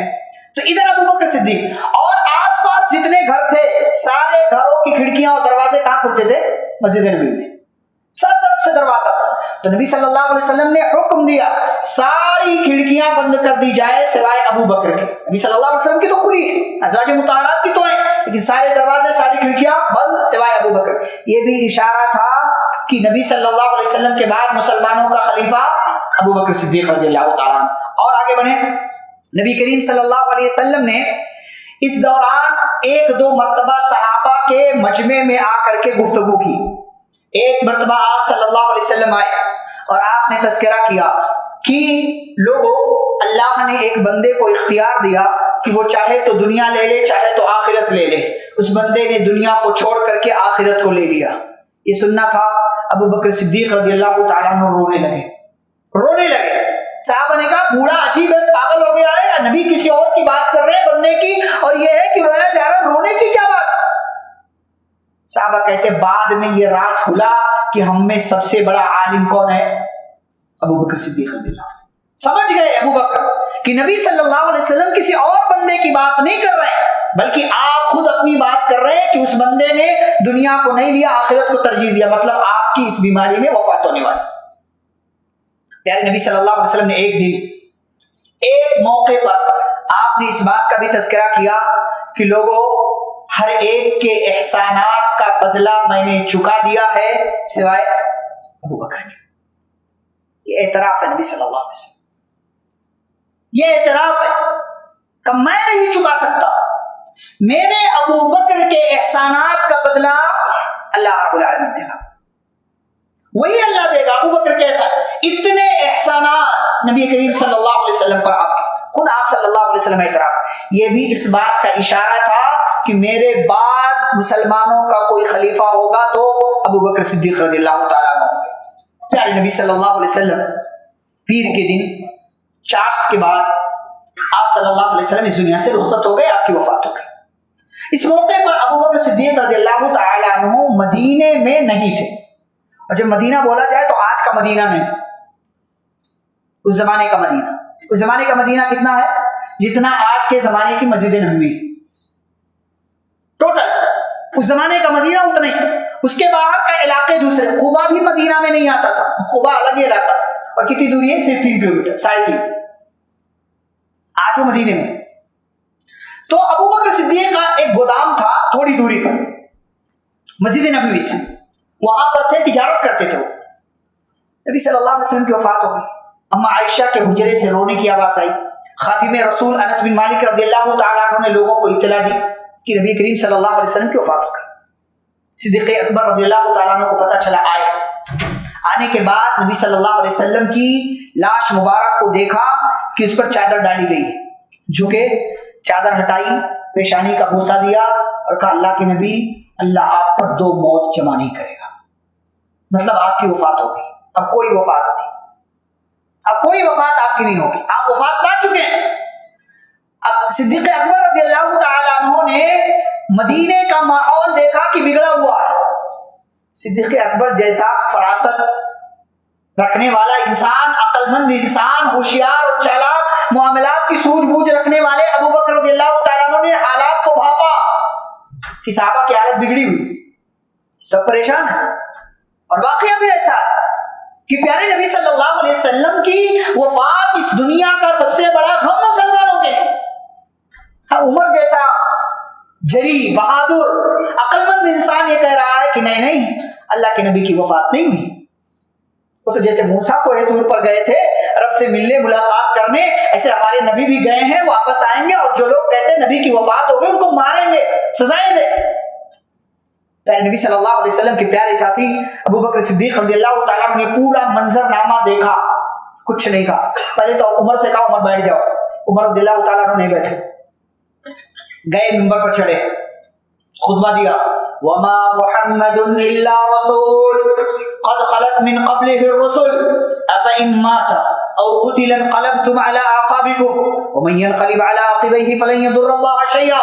تو ادھر ابو بکر صدیق، اور آس پاس جتنے گھر تھے سارے گھروں کی کھڑکیاں اور دروازے کہاں کھلتے تھے؟ مسجد نبی میں، سب طرف سے دروازہ تھا۔ تو نبی صلی اللہ علیہ وسلم نے حکم دیا ساری کھڑکیاں بند کر دی جائے سوائے ابو بکر کے۔ نبی صلی اللہ علیہ وسلم کی تو کھلی ہے، ازواج مطہرات کی تو ہیں، لیکن سارے دروازے ساری کھڑکیاں بند سوائے ابو بکر۔ یہ بھی اشارہ تھا کہ نبی صلی اللہ علیہ وسلم کے بعد مسلمانوں کا خلیفہ ابو بکر صدیق رضی اللہ تعالیٰ عنہ۔ اور آگے بڑھیں، نبی کریم صلی اللہ علیہ وسلم نے اس دوران ایک دو مرتبہ صحابہ کے مجمع میں آ کر کے گفتگو کی۔ ایک مرتبہ آپ صلی اللہ علیہ وسلم آئے اور آپ نے تذکرہ کیا کہ لوگوں، اللہ نے ایک بندے کو اختیار دیا کہ وہ چاہے تو دنیا لے لے چاہے تو آخرت لے لے۔ اس بندے نے دنیا کو چھوڑ کر کے آخرت کو لے لیا۔ یہ سننا تھا، ابو بکر صدیق رضی اللہ تعالیٰ عنہ رونے لگے۔ صحابہ نے کہا بوڑھا عجیب ہے، پاگل ہو گیا ہے، یا نبی کسی اور کی بات کر رہے ہیں بندے کی، اور یہ ہے کہ رویا جا رہا، رونے کی کیا بات ہے؟ صحابہ کہتے بعد میں یہ راز کھلا کہ ہم میں سب سے بڑا عالم کون ہے؟ ابو بکر صدیق رضی اللہ۔ سمجھ گئے ابو بکر کہ نبی صلی اللہ علیہ وسلم کسی اور بندے کی بات نہیں کر رہے، بلکہ آپ خود اپنی بات کر رہے ہیں کہ اس بندے نے دنیا کو نہیں لیا، آخرت کو ترجیح دیا، مطلب آپ کی اس بیماری میں وفات ہونے والی۔ پیارے نبی صلی اللہ علیہ وسلم نے ایک دن ایک موقع پر آپ نے اس بات کا بھی تذکرہ کیا کہ لوگوں، ہر ایک کے احسانات کا بدلہ میں نے چکا دیا ہے سوائے ابو بکر کے۔ یہ اعتراف ہے نبی صلی اللہ علیہ وسلم، یہ اعتراف ہے کہ میں نہیں چکا سکتا، میرے ابو بکر کے احسانات کا بدلہ اللہ رب العالمین دے گا، وہی اللہ دے گا۔ ابو بکر کیسا؟ اتنے احسانات نبی کریم صلی اللہ علیہ وسلم پر آپ کے، خود آپ صلی اللہ علیہ وسلم اعتراف۔ یہ بھی اس بات کا اشارہ تھا کہ میرے بعد مسلمانوں کا کوئی خلیفہ ہوگا تو ابو بکر صدیق رضی اللہ تعالیٰ عنہ ہوں گے۔ پیارے نبی صلی اللہ علیہ وسلم پیر کے دن چاشت کے بعد آپ صلی اللہ علیہ وسلم اس دنیا سے رخصت ہو گئے، آپ کی وفات ہو گئی۔ اس موقع پر ابو بکر صدیق رضی اللہ تعالیٰ عنہ مدینے میں نہیں تھے، اور جب مدینہ بولا جائے تو آج کا مدینہ نہیں، اس زمانے کا مدینہ۔ اس زمانے کا مدینہ کتنا ہے؟ جتنا آج کے زمانے کی مسجد نبوی ٹوٹل، اس زمانے کا مدینہ اتنا ہی۔ اس کے باہر کا علاقے دوسرے، قبا بھی مدینہ میں نہیں آتا تھا، قبا الگ ہی علاقہ تھا، اور کتنی دوری ہے؟ صرف 3 کلومیٹر، 3.5۔ آج وہ مدینے میں۔ تو ابو بکر صدیق کا ایک گودام تھا تھوڑی دوری پر مسجد نبوی سے، وہاں پر تھے، تجارت کرتے تھے وہ۔ نبی صلی اللہ علیہ وسلم کی وفات ہو گئی، اما عائشہ کے حجرے سے رونے کی آواز آئی۔ خادم رسول انس بن مالک رضی اللہ تعالیٰ عنہ نے لوگوں کو اطلاع دی کہ نبی کریم صلی اللہ علیہ وسلم کی وفات ہو گئی۔ صدیق اکبر رضی اللہ تعالیٰ عنہ کو پتہ چلا، آنے کے بعد نبی صلی اللہ علیہ وسلم کی لاش مبارک کو دیکھا کہ اس پر چادر ڈالی گئی ہے، جھکے چادر ہٹائی، پیشانی کا بوسہ دیا اور کہا اللہ کے نبی، اللہ آپ پر 2 موت جمع نہیں کرے گا، مطلب آپ کی وفات ہو گئی، اب کوئی وفات نہیں، اب کوئی وفات آپ کی نہیں ہوگی، آپ وفات پا چکے ہیں۔ اب صدیق اکبر رضی اللہ تعالیٰ عنہ نے مدینے کا ماحول دیکھا کہ بگڑا ہوا ہے۔ صدیق اکبر جیسا فراست رکھنے والا انسان، عقل مند انسان، ہوشیار اور چالاک، معاملات کی سوجھ بوجھ رکھنے والے ابو بکر رضی اللہ تعالیٰ عنہ نے حالات کو بھاپا کہ صحابہ کی حالت بگڑی ہوئی، سب پریشان ہیں، اور واقعہ بھی ایسا ہے کہ پیارے نبی صلی اللہ علیہ وسلم کی وفات اس دنیا کا سب سے بڑا غم مسلمانوں کے لیے۔ عمر جیسا جری، بہادر، عقل مند انسان یہ کہہ رہا ہے کہ نہیں، اللہ کے نبی کی وفات نہیں ہوئی۔ وہ تو جیسے موسیٰ کوہ طور پر گئے تھے رب سے ملنے، ملاقات کرنے، ایسے ہمارے نبی بھی گئے ہیں، واپس آئیں گے، اور جو لوگ کہتے ہیں نبی کی وفات ہو گئی ان کو ماریں گے، سزائیں دیں۔ پیارے نبی صلی اللہ علیہ وسلم کے پیارے ساتھی ابو بکر صدیق رضی اللہ تعالیٰ عنہ نے پورا منظر نامہ دیکھا، کچھ نہیں کہا۔ پہلے تو عمر سے کہا عمر بیٹھ جاؤ، عمر رضی اللہ تعالیٰ عنہ نہیں بیٹھے، گئے ممبر پر چڑھے، خطبہ دیا، وما محمد الا رسول قد خلت من قبله الرسل افإن مات او قتل انقلبتم على اعقابكم ومن ينقلب على عقبيه فلن يضر الله شيئا.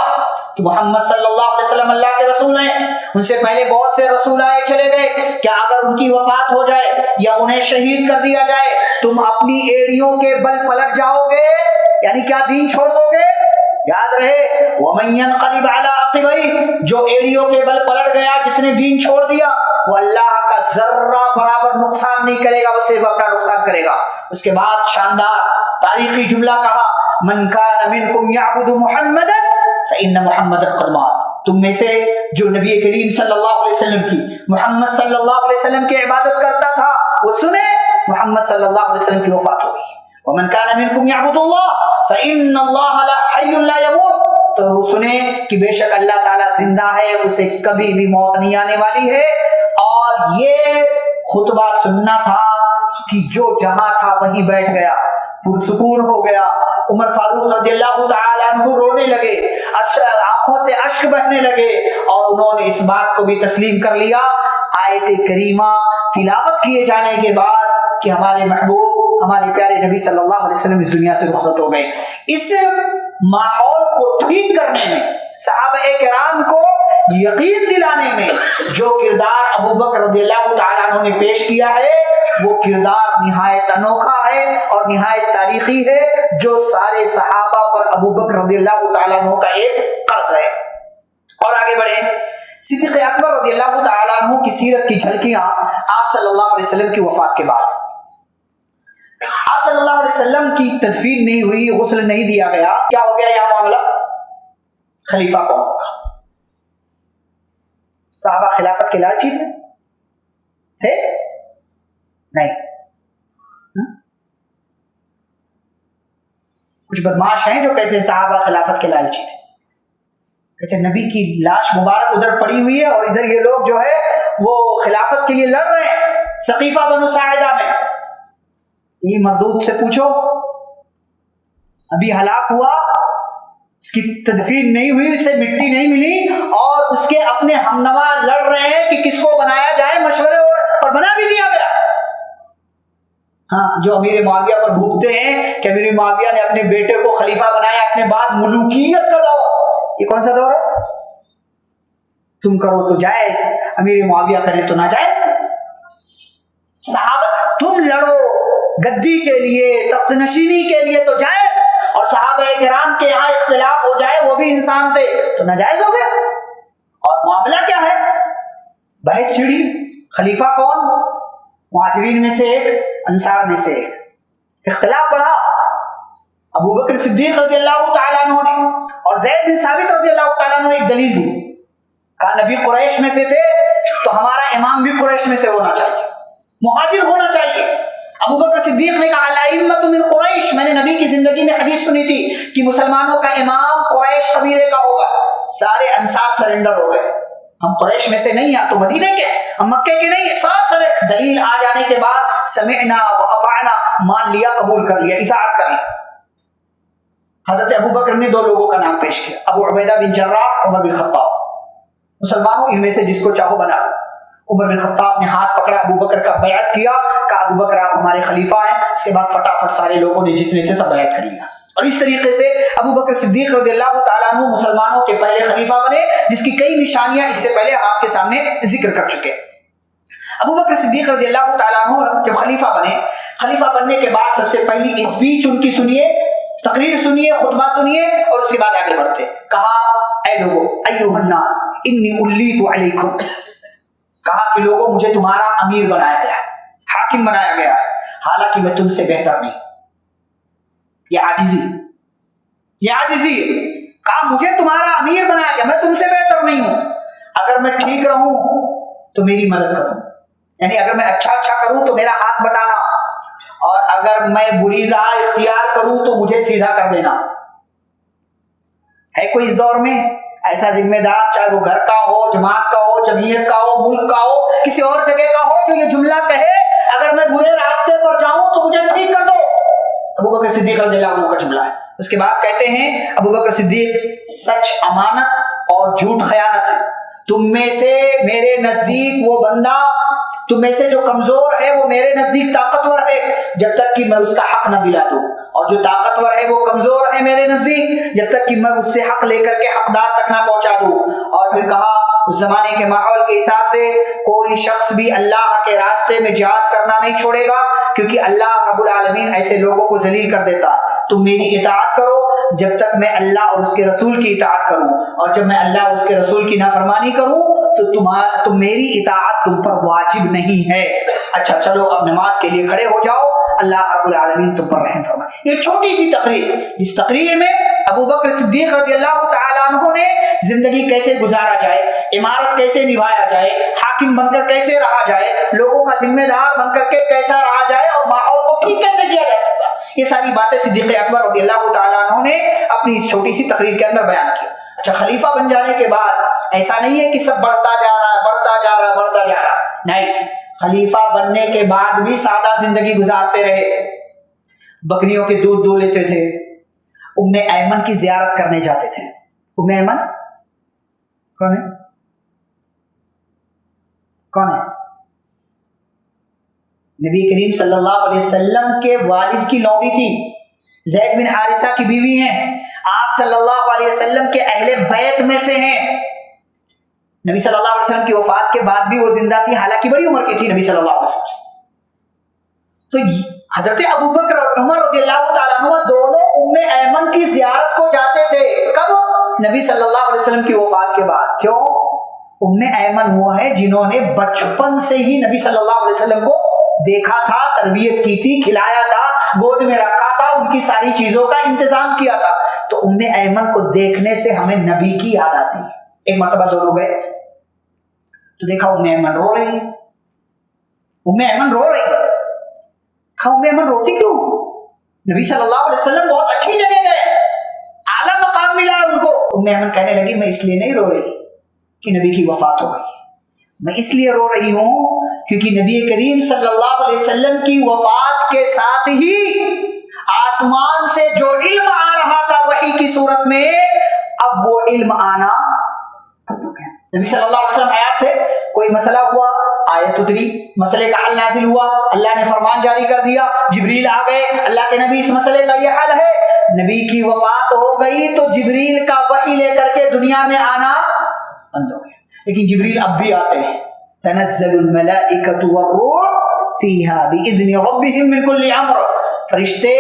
کہ محمد صلی اللہ علیہ وسلم اللہ کے رسول ہیں، ان سے پہلے بہت سے رسول آئے چلے گئے، کیا اگر ان کی وفات ہو جائے یا انہیں شہید کر دیا جائے تم اپنی ایڑیوں کے بل پلٹ جاؤ گے؟ یعنی کیا دین چھوڑ دو گے؟ یاد رہے وَمَن يَنْقَلِبْ عَلَىٰ عَقِبَيْهِ، جو ایڑیوں کے بل پلٹ گیا، جس نے دین چھوڑ دیا، وہ اللہ کا ذرہ برابر نقصان نہیں کرے گا، وہ صرف اپنا نقصان کرے گا. اس کے بعد شاندار تاریخی جملہ کہا مَن كَانَ مِنْكُمْ يَعْبُدُ مُحَمَّدًا فَإِنَّ مُحَمَّدًا قَدْ مَاتَ. تم میں سے جو نبی کریم صلی اللہ علیہ وسلم کی، محمد صلی اللہ علیہ وسلم کی عبادت کرتا تھا، وہ سنے محمد صلی اللہ علیہ وسلم کی وفات ہو گئی. وَمَن كَانَ مِنْكُمْ يَعْبُدُ اللَّهَ فَإِنَّ اللَّهَ حَيٌّ لَا يَمُوتُ. تو سنیں کہ بے شک اللہ تعالیٰ زندہ ہے، اسے کبھی بھی موت نہیں آنے والی ہے. اور یہ خطبہ سننا تھا کہ جو جہاں تھا وہیں بیٹھ گیا، پرسکون ہو گیا. عمر فاروق رضی اللہ تعالیٰ عنہ رونے لگے، آنکھوں سے اشک بہنے لگے، اور انہوں نے اس بات کو بھی تسلیم کر لیا آیت کریمہ تلاوت کیے جانے کے بعد کہ ہمارے محبوب، ہمارے پیارے نبی صلی اللہ علیہ وسلم اس دنیا سے رخصت ہو گئے. اس ماحول کو ٹھیک کرنے میں، صحابہ کرام کو یقین دلانے میں جو کردار ابو بکر رضی اللہ تعالیٰ عنہ نے پیش کیا ہے، وہ کردار نہایت انوکھا ہے اور نہایت تاریخی ہے، جو سارے صحابہ پر ابو بکر رضی اللہ تعالیٰ عنہ کا ایک قرض ہے. اور آگے بڑھیں، صدیق اکبر رضی اللہ تعالیٰ عنہ کی سیرت کی جھلکیاں آپ صلی اللہ علیہ وسلم کی وفات کے بعد. آپ صلی اللہ علیہ وسلم کی تدفین نہیں ہوئی، غسل نہیں دیا گیا، کیا ہو گیا یہ معاملہ؟ خلیفہ کون ہوگا؟ صحابہ خلافت کے لالچی تھے؟ نہیں. کچھ بدماش ہیں جو کہتے ہیں صحابہ خلافت کے لالچی تھے. کہتے ہیں نبی کی لاش مبارک ادھر پڑی ہوئی ہے اور ادھر یہ لوگ جو ہے وہ خلافت کے لیے لڑ رہے ہیں سقیفہ بنو ساعدہ میں. یہ مردود سے پوچھو، ابھی ہلاک ہوا، اس کی تدفین نہیں ہوئی، اسے مٹی نہیں ملی، اور اس کے اپنے ہمنوا لڑ رہے ہیں کہ کس کو بنایا جائے، مشورے اور بنا بھی دیا گیا. ہاں، جو امیر معاویہ پر بھوکتے ہیں کہ امیر معاویہ نے اپنے بیٹے کو خلیفہ بنایا، اپنے بعد ملوکیت کا دور. یہ کون سا دور ہے؟ تم کرو تو جائز، امیر معاویہ کرے تو ناجائز. صحابہ تم لڑو گدی کے لیے، تخت نشینی کے لیے تو جائز، اور صحابہ کرام کے یہاں اختلاف ہو جائے، وہ بھی انسان تھے تو ناجائز ہو گیا. اور معاملہ کیا ہے؟ بحث چھڑی، خلیفہ کون؟ مہاجرین میں سے ایک، انصار میں سے ایک. اختلاف بڑھا. ابو بکر صدیق رضی اللہ تعالیٰ عنہ نے اور زید بن ثابت رضی اللہ تعالیٰ عنہ نے ایک دلیل دی، کہا نبی قریش میں سے تھے تو ہمارا امام بھی قریش میں سے ہونا چاہیے، مہاجر ہونا چاہیے. ابو بکر صدیق نے کہا الائمۃ من قریش، میں نے نبی کی زندگی میں حدیث سنی تھی کہ مسلمانوں کا امام قریش قبیلے کا ہوگا. سارے انصار سرنڈر ہو گئے، ہم قریش میں سے نہیں ہیں، تو مدینے کے، ہم مکے کے نہیں ہیں. سات سرنڈر. دلیل آ جانے کے بعد سمعنا واطعنا، مان لیا، قبول کر لیا، اطاعت کر لی. حضرت ابو بکر نے دو لوگوں کا نام پیش کیا، ابو عبیدہ بن جراح، عمر بن خطاب. مسلمانوں ان میں سے جس کو چاہو بنا دو. عمر بن خطاب نے ہاتھ پکڑا ابو بکر کا، بیعت کیا، کہا ابو بکر آپ ہمارے خلیفہ ہیں. اس کے بعد فٹافٹ سارے لوگوں نے جتنے تھے سب بیعت کر لیا. اور اس طریقے سے ابو بکر صدیق رضی اللہ تعالیٰ عنہ مسلمانوں کے پہلے خلیفہ بنے، جس کی کئی نشانیاں اس سے پہلے ہم آپ کے سامنے ذکر کر چکے. ابو بکر صدیق رضی اللہ تعالیٰ عنہ جب خلیفہ بنے، خلیفہ بننے کے بعد سب سے پہلی اسپیچ ان کی سنیے، تقریر سنیے، خطبہ سنیے، اور اس کے بعد آگے بڑھتے. کہا اے لوگو ایھا الناس انی ولیت علیکم، کہا کہ لوگوں مجھے تمہارا امیر بنایا گیا ہے، حاکم بنایا گیا ہے، حالانکہ میں تم سے بہتر نہیں. یہ عاجزی ہے. کہا مجھے تمہارا امیر بنایا گیا، میں تم سے بہتر نہیں ہوں. اگر میں ٹھیک رہوں تو میری مدد کرو، یعنی اگر میں اچھا کروں تو میرا ہاتھ بٹانا، اور اگر میں بری راہ اختیار کروں تو مجھے سیدھا کر دینا. ہے کوئی اس دور میں ایسا ذمہ دار، چاہے وہ گھر کا ہو، جماعت کا ہو، جمعیت کا ہو، ملک کا ہو، کسی اور جگہ کا ہو، جو یہ جملہ کہے اگر میں برے راستے پر جاؤں تو مجھے ٹھیک کر دو؟ ابو بکر صدیق رضی اللہ عنہ کا جملہ ہے. اس کے بعد کہتے ہیں ابو بکر صدیق، سچ امانت اور جھوٹ خیانت ہے. تم میں سے میرے نزدیک وہ بندہ، تم میں سے جو کمزور ہے وہ میرے نزدیک طاقتور ہے. جب تک کہ میں اس کا حق نہ دلا دوں، اور جو طاقتور ہے وہ کمزور ہے میرے نزدیک جب تک کہ میں اس سے حق لے کر کے حقدار تک نہ پہنچا دوں۔ اور پھر کہا اس زمانے کے ماحول کے حساب سے کوئی شخص بھی اللہ کے راستے میں جہاد کرنا نہیں چھوڑے گا، کیونکہ اللہ رب العالمین ایسے لوگوں کو ذلیل کر دیتا۔ تم میری اطاعت کرو جب تک میں اللہ اور اس کے رسول کی اطاعت کروں، اور جب میں اللہ اور اس کے رسول کی نافرمانی کروں تو میری اطاعت تم پر واجب نہیں ہے۔ اچھا چلو اب نماز کے لیے کھڑے ہو جاؤ، اللہ رب العالمین تم پر رحم فرمائے۔ یہ چھوٹی سی تقریر، اس تقریر میں ابو بکر صدیق رضی اللہ تعالیٰ عنہ نے زندگی کیسے گزارا جائے، عمارت کیسے نبھایا جائے، حاکم بن کر کیسے رہا جائے، لوگوں کا ذمہ دار بن کر کے کیسا رہا جائے، اور ماحول کو ٹھیک کیسے کیا جا سکتا، یہ ساری باتیں صدیق اکبر رضی اللہ تعالیٰ عنہ نے اپنی اس چھوٹی سی تقریر کے اندر بیان کی۔ اچھا خلیفہ بن جانے کے بعد ایسا نہیں ہے کہ سب بڑھتا جا رہا ہے بڑھتا جا رہا ہے بڑھتا جا رہا ہے، نہیں، خلیفہ بننے کے بعد بھی سادہ زندگی گزارتے رہے، بکریوں کے دودھ دو لیتے تھے، ام ایمن کی زیارت کرنے جاتے تھے۔ ام ایمن کون ہے؟ کون ہے؟ نبی کریم صلی اللہ علیہ وسلم کے والد کی لونڈی تھی، زید بن حارثہ کی بیوی ہیں، آپ صلی اللہ علیہ وسلم کے اہل بیت میں سے ہیں۔ نبی صلی اللہ علیہ وسلم کی وفات کے بعد بھی وہ زندہ تھی، حالانکہ بڑی عمر کی تھی نبی صلی اللہ علیہ وسلم۔ تو حضرت ابوبکر اور عمر رضی اللہ تعالیٰ عنہ دونوں ام ایمن کی زیارت کو جاتے تھے، کب؟ نبی صلی اللہ علیہ وسلم کی وفات کے بعد۔ کیوں؟ ام ایمن وہ ہے جنہوں نے بچپن سے ہی نبی صلی اللہ علیہ وسلم کو دیکھا تھا، تربیت کی تھی، کھلایا تھا، گود میں رکھا تھا، ان کی ساری چیزوں کا انتظام کیا تھا۔ تو ام ایمن کو دیکھنے سے ہمیں نبی کی یاد آتی ہے۔ ایک مرتبہ دونوں گئے تو دیکھا ام ایمن رو رہی ہے، ام ایمن رو رہی ہے، ام ایمن روتی کیوں؟ نبی صلی اللہ علیہ وسلم بہت اچھی جگہ گئے، اعلیٰ مقام ملا ان کو۔ ام ایمن کہنے لگی میں اس لیے نہیں رو رہی کہ نبی کی وفات ہو گئی، میں اس لیے رو رہی ہوں کیونکہ نبی کریم صلی اللہ علیہ وسلم کی وفات کے ساتھ ہی آسمان سے جو علم آ رہا تھا وحی کی صورت میں، اب وہ علم آنا ختم ہو گیا۔ نبی صلی اللہ علیہ وسلم آیات تھے، کوئی مسئلہ ہوا، آیت اتری، مسئلے کا حل نازل ہوا، اللہ نے فرمان جاری کر دیا، جبریل آ گئے، اللہ کے نبی اس مسئلے کا یہ حل ہے۔ نبی کی وفات ہو گئی تو جبریل کا وحی لے کر کے دنیا میں آنا بند ہو گیا، لیکن جبریل اب بھی آتے ہیں۔ تنزل الملائکۃ والروح فیہا بإذن ربہم من کل امر، فرشتے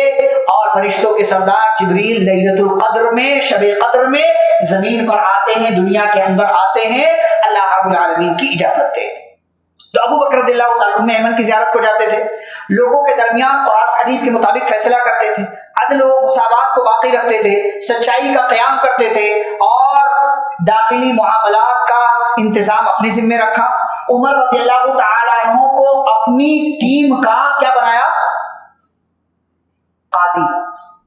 اور فرشتوں کے سردار جبریل لیلۃ القدر میں، شب قدر میں زمین پر آتے ہیں، دنیا کے اندر آتے ہیں اللہ رب العالمین کی اجازت سے۔ تو ابو بکر رضی اللہ تعالیٰ عنہ ایمن کی زیارت کو جاتے تھے، لوگوں کے درمیان قرآن حدیث کے مطابق فیصلہ کرتے تھے، عدل و مساوات کو باقی رکھتے تھے، سچائی کا قیام کرتے تھے، اور داخلی معاملات کا انتظام اپنے ذمہ رکھا۔ عمر رضی اللہ تعالیٰ عنہ کو اپنی ٹیم کا کیا بنایا؟ قاضی،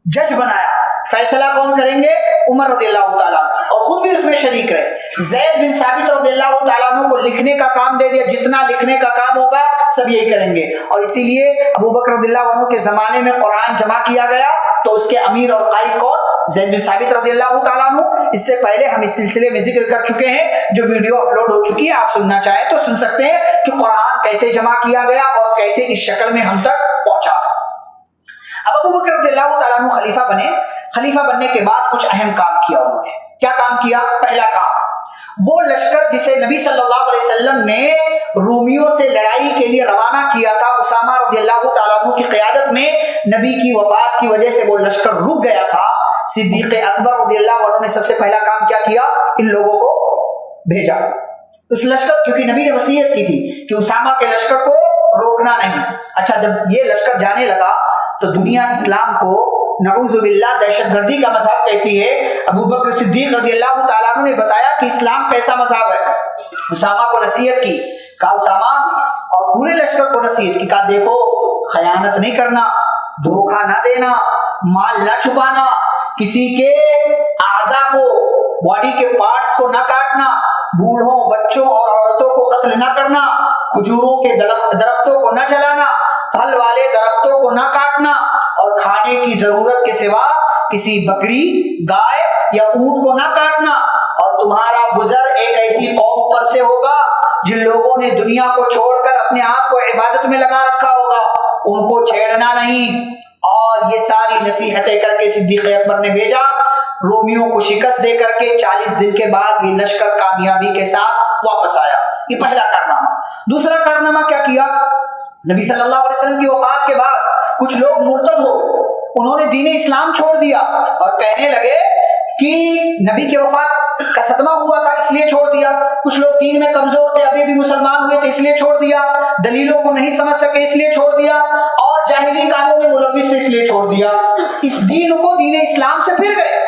جج بنایا۔ فیصلہ کون کریں گے؟ عمر رضی اللہ تعالیٰ عنہ، اور خود بھی اس میں شریک رہے۔ زید بن ثابت رضی اللہ تعالیٰ عنہ کو لکھنے کا کام دے دیا، جتنا لکھنے کا کام ہوگا سب یہی کریں گے، اور اسی لیے ابو بکر رضی اللہ عنہ کے زمانے میں قرآن جمع کیا گیا تو اس کے امیر اور قائد کون؟ زید بن ثابت رضی اللہ تعالیٰ عنہ۔ اس سے پہلے ہم اس سلسلے میں ذکر کر چکے ہیں، جو ویڈیو اپلوڈ ہو چکی ہے، آپ سننا چاہیں تو سن سکتے ہیں کہ قرآن کیسے جمع کیا گیا اور کیسے اس شکل میں ہم تک پہنچا۔ اب ابو بکر رضی اللہ تعالیٰ عنہ خلیفہ بنے، خلیفہ بننے کے بعد کچھ اہم کام کیا انہوں نے۔ کیا کام کیا؟ پہلا کام، وہ لشکر جسے نبی صلی اللہ علیہ وسلم نے رومیوں سے لڑائی کے لیے روانہ کیا تھا، اسامہ رضی اللہ تعالیٰ عنہ کی قیادت میں، نبی کی وفات کی وجہ سے وہ لشکر رک گیا تھا۔ صدیق اکبر رضی اللہ عنہ نے سب سے پہلا کام کیا کیا؟ ان لوگوں کو بھیجا اس لشکر، کیونکہ نبی نے وصیت کی تھی کہ اسامہ کے لشکر کو روکنا نہیں۔ اچھا، جب یہ لشکر جانے لگا تو دنیا اسلام کو نعوذ باللہ دہشت گردی کا مذہب کہتی ہے۔ ابو بکر صدیق رضی اللہ تعالیٰ عنہ نے بتایا کہ اسلام کیسا مذہب ہے، اسامہ کو نصیحت کی، کہا اسامہ، اور پورے لشکر کو نصیحت کی، کہا دیکھو خیانت نہیں کرنا، دھوکہ نہ دینا، مال نہ چھپانا، کسی کے اعضاء کو، باڈی کے پارٹس کو نہ کاٹنا، بوڑھوں، بچوں اور عورتوں کو قتل نہ کرنا، کھجوروں کے درختوں کو نہ جلانا، پھل والے درختوں کو نہ کاٹنا، اور کھانے کی ضرورت کے سوا کسی بکری، گائے یا اونٹ کو نہ کاٹنا، اور تمہارا گزر ایک ایسی قوم پر سے ہوگا جن لوگوں نے دنیا کو چھوڑ کر اپنے آپ کو عبادت میں لگا رکھا ہوگا، ان کو چھیڑنا نہیں. اور یہ ساری نصیحتیں کر کے صدیق اکبر نے بھیجا. رومیوں کو شکست دے کر کے 40 دن کے بعد یہ لشکر کامیابی کے ساتھ واپس آیا. یہ پہلا کارنامہ. دوسرا کارنامہ کیا کیا؟ نبی صلی اللہ علیہ وسلم کی وفات کے بعد کچھ لوگ مرتد ہو گئے. انہوں نے دین اسلام چھوڑ دیا اور کہنے لگے کہ نبی کی وفات کا صدمہ ہوا تھا اس لیے چھوڑ دیا. کچھ لوگ دین میں کمزور تھے, ابھی بھی مسلمان ہوئے تھے اس لیے چھوڑ دیا. دلیلوں کو نہیں سمجھ سکے اس لیے چھوڑ دیا. اور جاہلی کاموں میں ملوث تھے اس لیے چھوڑ دیا. اس دین کو دین اسلام سے پھر گئے.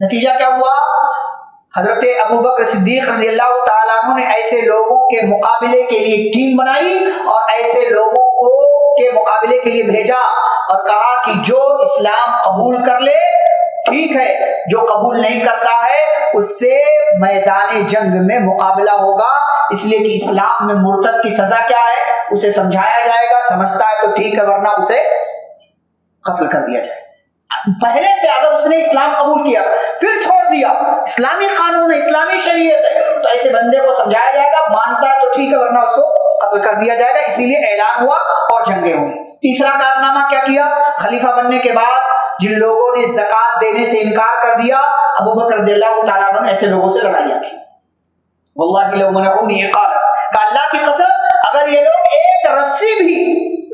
نتیجہ کیا ہوا؟ حضرت ابو بکر صدیق رضی اللہ تعالیٰ عنہ نے ایسے لوگوں کے مقابلے کے لیے ایک ٹیم بنائی اور ایسے لوگوں کو کے مقابلے کے لیے بھیجا اور کہا کہ جو اسلام قبول کر لے ٹھیک ہے, جو قبول نہیں کرتا ہے اس سے میدان جنگ میں مقابلہ ہوگا. اس لیے کہ اسلام میں مرتد کی سزا کیا ہے اسے سمجھایا جائے گا, سمجھتا ہے تو ٹھیک ہے ورنہ اسے قتل کر دیا جائے. پہلے سے اگر اس نے اسلام قبول کیا پھر چھوڑ دیا, اسلامی قانون ہے, اسلامی شریعت ہے, تو ایسے بندے کو سمجھایا جائے گا, مانتا ہے تو ٹھیک ہے ورنہ اس کو قتل کر دیا جائے گا. اسی لیے اعلان ہوا اور جنگیں ہوئی. تیسرا کارنامہ کیا کیا؟ خلیفہ بننے کے بعد جن لوگوں نے زکوٰۃ دینے سے انکار کر دیا, ابو بکر رضی اللہ تعالیٰ عنہ نے ایسے لوگوں سے لڑائیاں کی. واللہ لو منعونی قال, کہ اللہ کی قسم اگر یہ لوگ ایک رسی بھی,